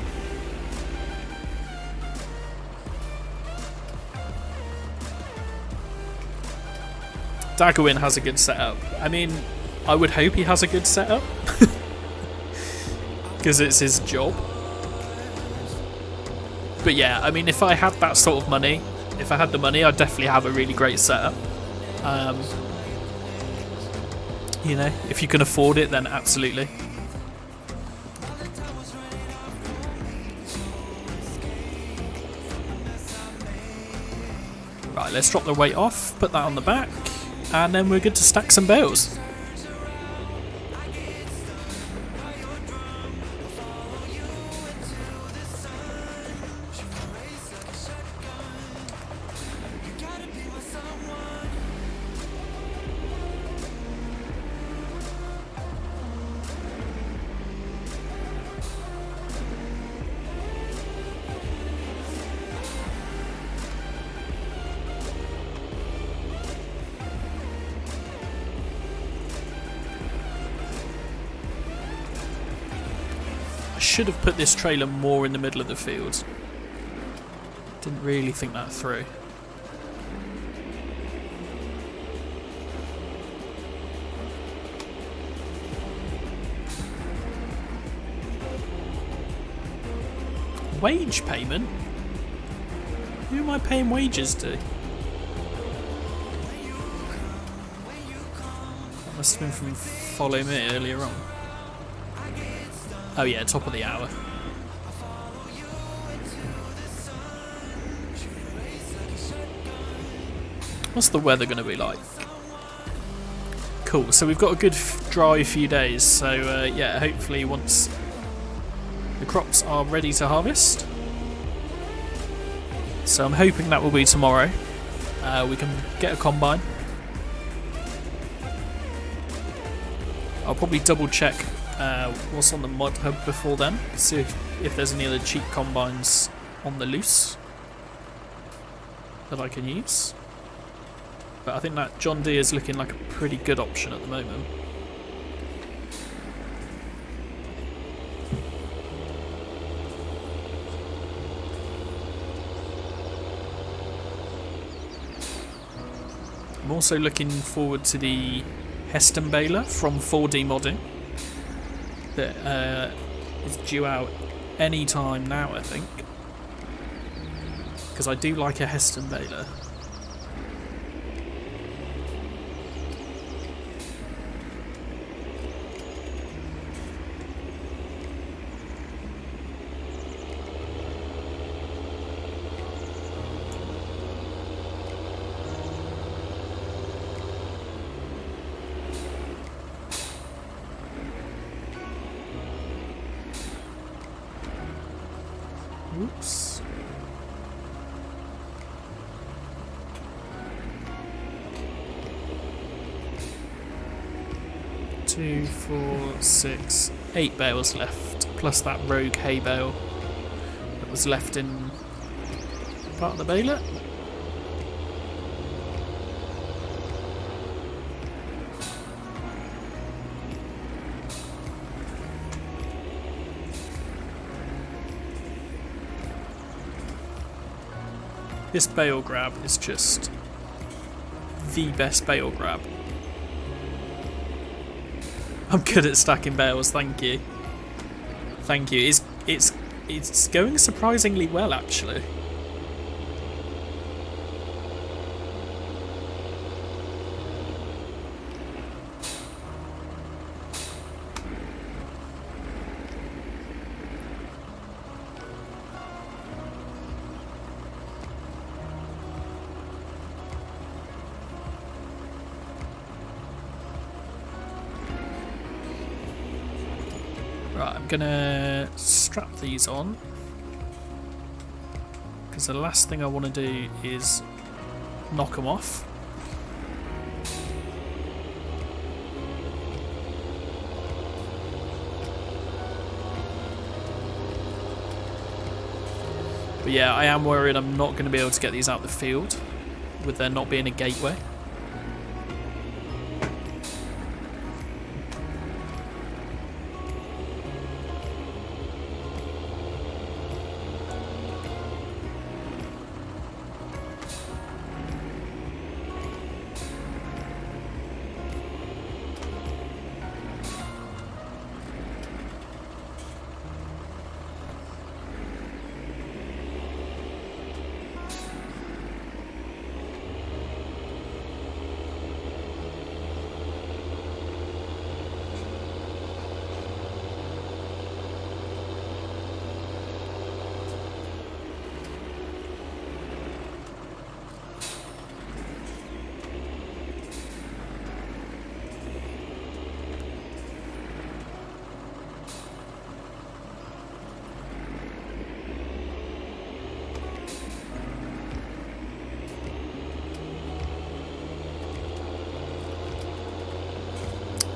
Daggerwin has a good setup. I mean, I would hope he has a good setup. Because it's his job. But yeah, I mean, if I had that sort of money, if I had the money, I'd definitely have a really great setup. You know, if you can afford it, then absolutely. Right, let's drop the weight off, put that on the back, and then we're good to stack some bales. Should have put this trailer more in the middle of the field. Didn't really think that through. Wage payment? Who am I paying wages to? That must have been from Follow Me earlier on. Oh yeah, top of the hour. What's the weather going to be like? Cool, so we've got a good dry few days, so yeah, hopefully once the crops are ready to harvest. So I'm hoping that will be tomorrow. We can get a combine. I'll probably double check what's on the mod hub before then, see if there's any other cheap combines on the loose that I can use. But I think that John Deere is looking like a pretty good option at the moment. I'm also looking forward to the Heston baler from 4D modding that is due out any time now, I think, because I do like a Heston baler. Oops. Two, 4, 6, 8 bales left, plus that rogue hay bale that was left in part of the baler. This bale grab is just the best bale grab. I'm good at stacking bales, thank you. Thank you. It's going surprisingly well, actually. gonna strap these on, because the last thing I want to do is knock them off. But yeah, I am worried I'm not going to be able to get these out the field with there not being a gateway.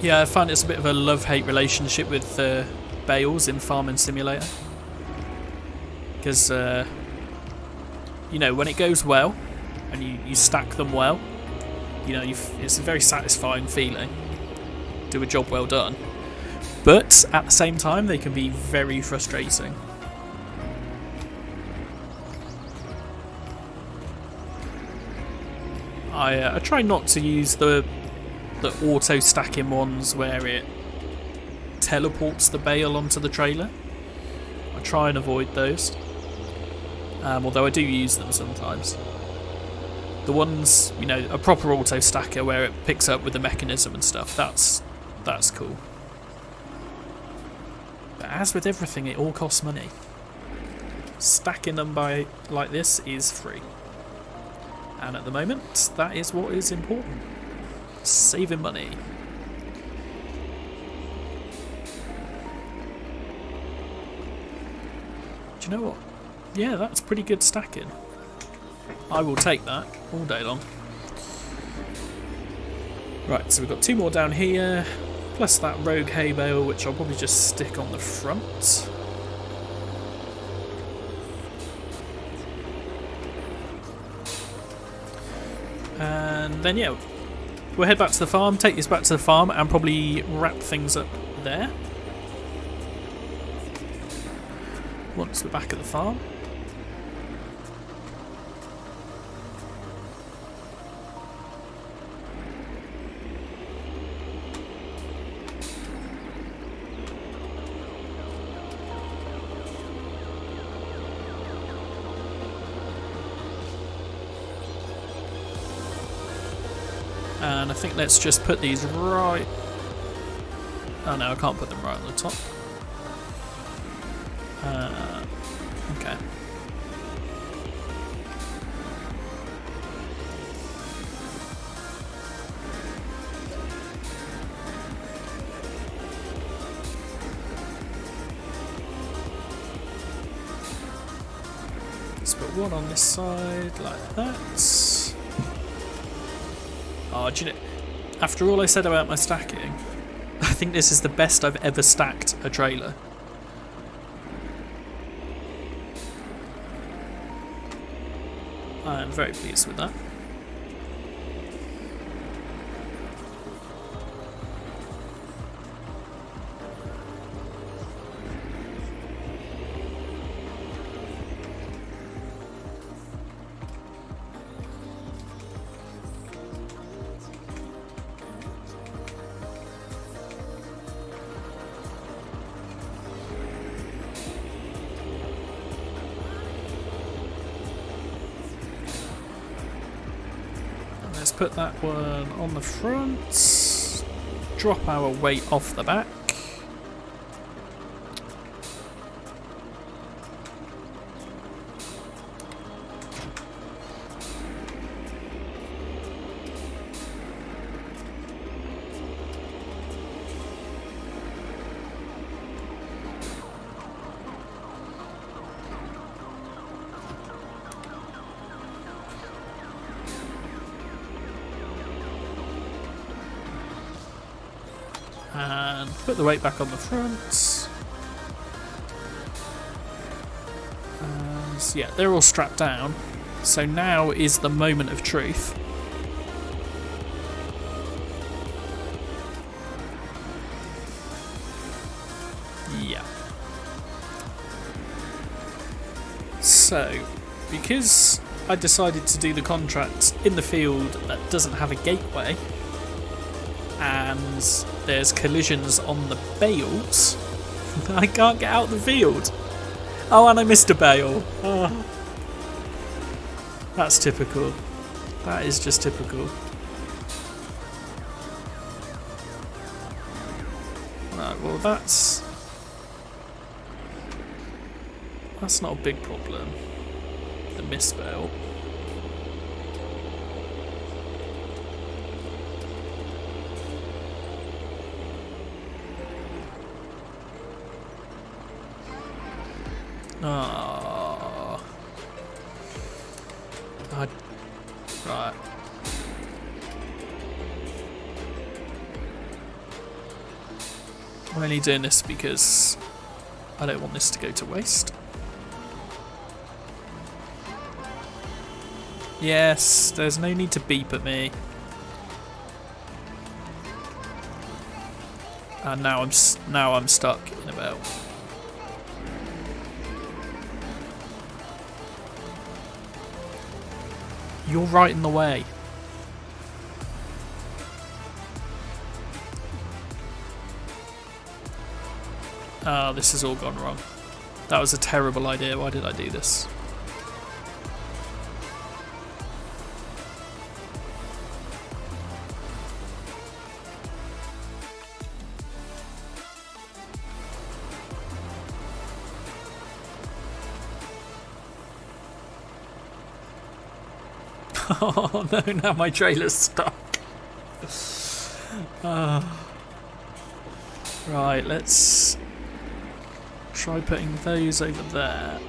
Yeah, I find it's a bit of a love-hate relationship with bales in Farming Simulator. Because, you know, when it goes well, and you stack them well, you know, it's a very satisfying feeling. Do a job well done. But, at the same time, they can be very frustrating. I try not to use the auto stacking ones where it teleports the bale onto the trailer. I try and avoid those, although I do use them sometimes. The ones, you know, a proper auto stacker where it picks up with the mechanism and stuff, that's cool. But as with everything, it all costs money. Stacking them like this is free, and at the moment that is what is important. Saving money. Do you know what? Yeah, that's pretty good stacking. I will take that all day long. Right, so we've got 2 more down here, plus that rogue hay bale, which I'll probably just stick on the front. And then, yeah, we'll head back to the farm, take this back to the farm, and probably wrap things up there. Once we're back at the farm. And I think let's just put these right... Oh no, I can't put them right on the top. Okay. Let's put one on this side like that. Oh, do you know, after all I said about my stacking, I think this is the best I've ever stacked a trailer. I am very pleased with that. Let's put that one on the front, drop our weight off the back. And put the weight back on the front. And yeah, they're all strapped down. So now is the moment of truth. Yeah. So, because I decided to do the contract in the field that doesn't have a gateway, and there's collisions on the bales, I can't get out the field. Oh, and I missed a bale. Oh. That's typical. That is just typical. Right, well that's not a big problem. The missed bale. Oh. Right. I'm only doing this because I don't want this to go to waste. Yes, there's no need to beep at me. And now I'm stuck in a bale. You're right in the way. Ah, this has all gone wrong. That was a terrible idea. Why did I do this? Oh no, now my trailer's stuck. Right, let's try putting those over there.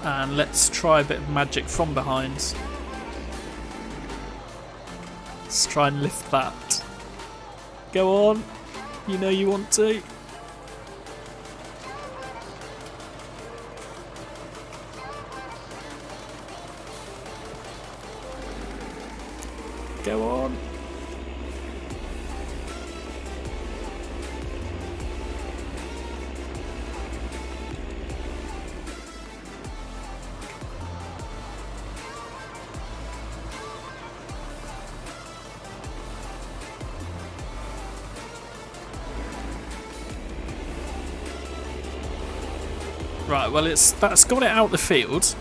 And let's try a bit of magic from behind. Let's try and lift that. Go on. You know you want to. Go on. Right, well that's got it out the field.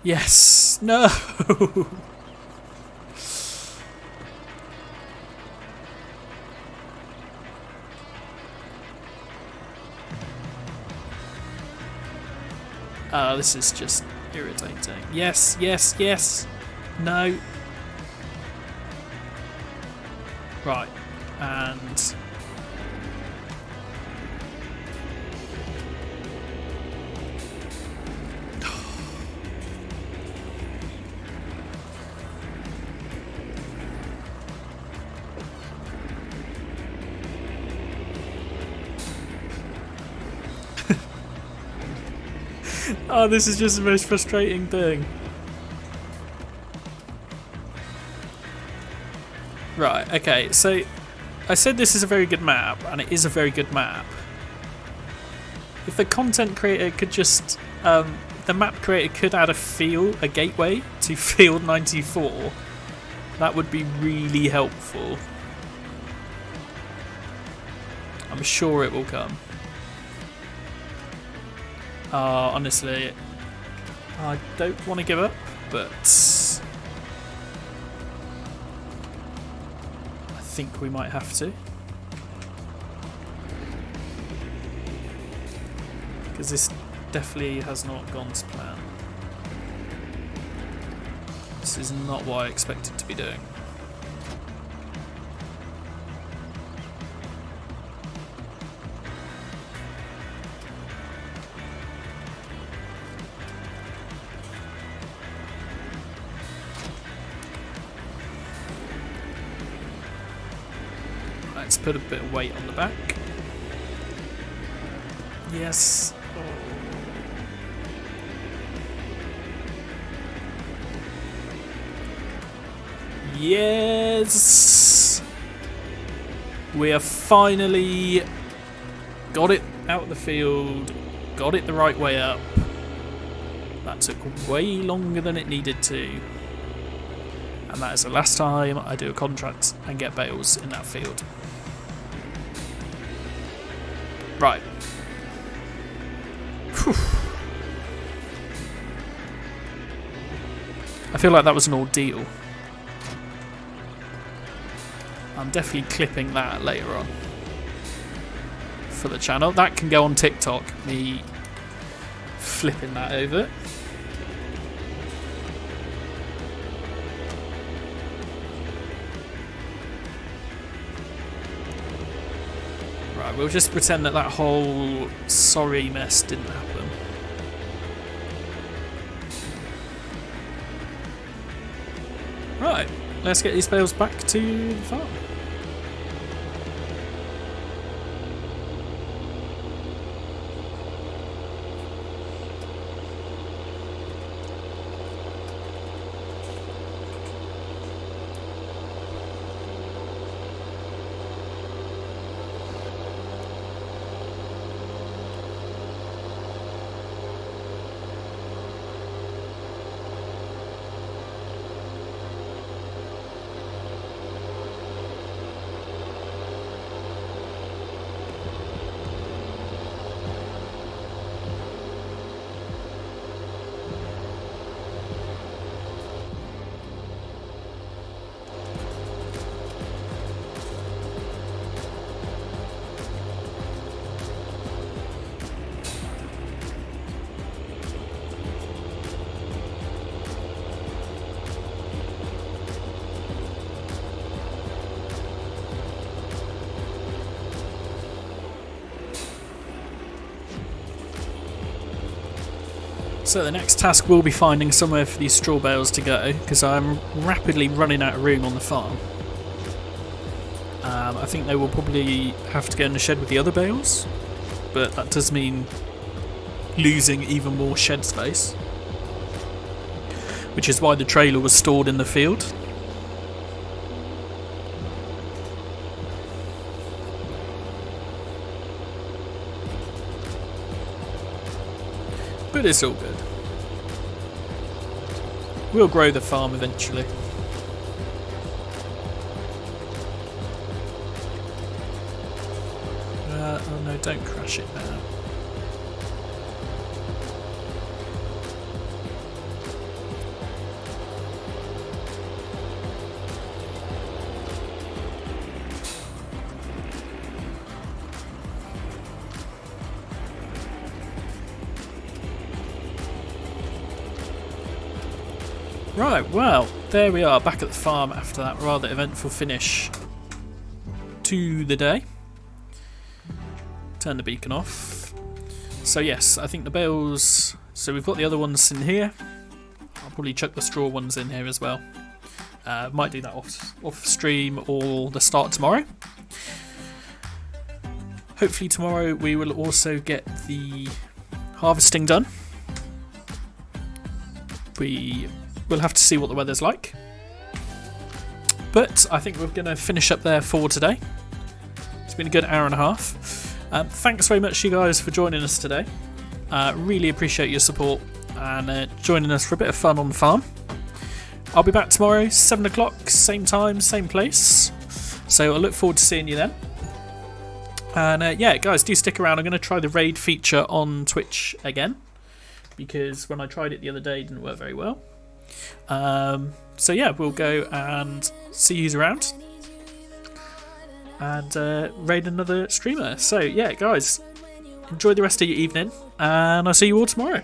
Yes. No. This is just irritating. Yes, yes, yes. No. Right. And oh, this is just the most frustrating thing. Right, okay, so I said this is a very good map, and it is a very good map. If the content creator could just, the map creator could add a gateway to field 94, that would be really helpful. I'm sure it will come. Honestly, I don't want to give up, but I think we might have to. because this definitely has not gone to plan. This is not what I expected to be doing. Let's put a bit of weight on the back. Yes. Oh. Yes. We have finally got it out of the field, got it the right way up. That took way longer than it needed to. And that is the last time I do a contract and get bales in that field. Right. Whew. I feel like that was an ordeal. I'm definitely clipping that later on for the channel. That can go on TikTok, me flipping that over. Right, we'll just pretend that that whole sorry mess didn't happen. Right, let's get these bales back to the farm. So the next task will be finding somewhere for these straw bales to go, because I'm rapidly running out of room on the farm. I think they will probably have to go in the shed with the other bales, but that does mean losing even more shed space, which is why the trailer was stored in the field. But it's all good. We'll grow the farm eventually. Oh no, don't crash it now. Right, well, there we are, back at the farm after that rather eventful finish to the day. Turn the beacon off. So yes, I think the bales, so we've got the other ones in here. I'll probably chuck the straw ones in here as well. Might do that off stream or the start tomorrow. Hopefully tomorrow we will also get the harvesting done. We'll have to see what the weather's like. But I think we're going to finish up there for today. It's been a good hour and a half. Thanks very much, you guys, for joining us today. Really appreciate your support and joining us for a bit of fun on the farm. I'll be back tomorrow, 7 o'clock, same time, same place. So I look forward to seeing you then. And yeah, guys, do stick around. I'm going to try the raid feature on Twitch again, because when I tried it the other day, it didn't work very well. So yeah, we'll go and see who's around and raid another streamer. So yeah, guys, enjoy the rest of your evening, and I'll see you all tomorrow.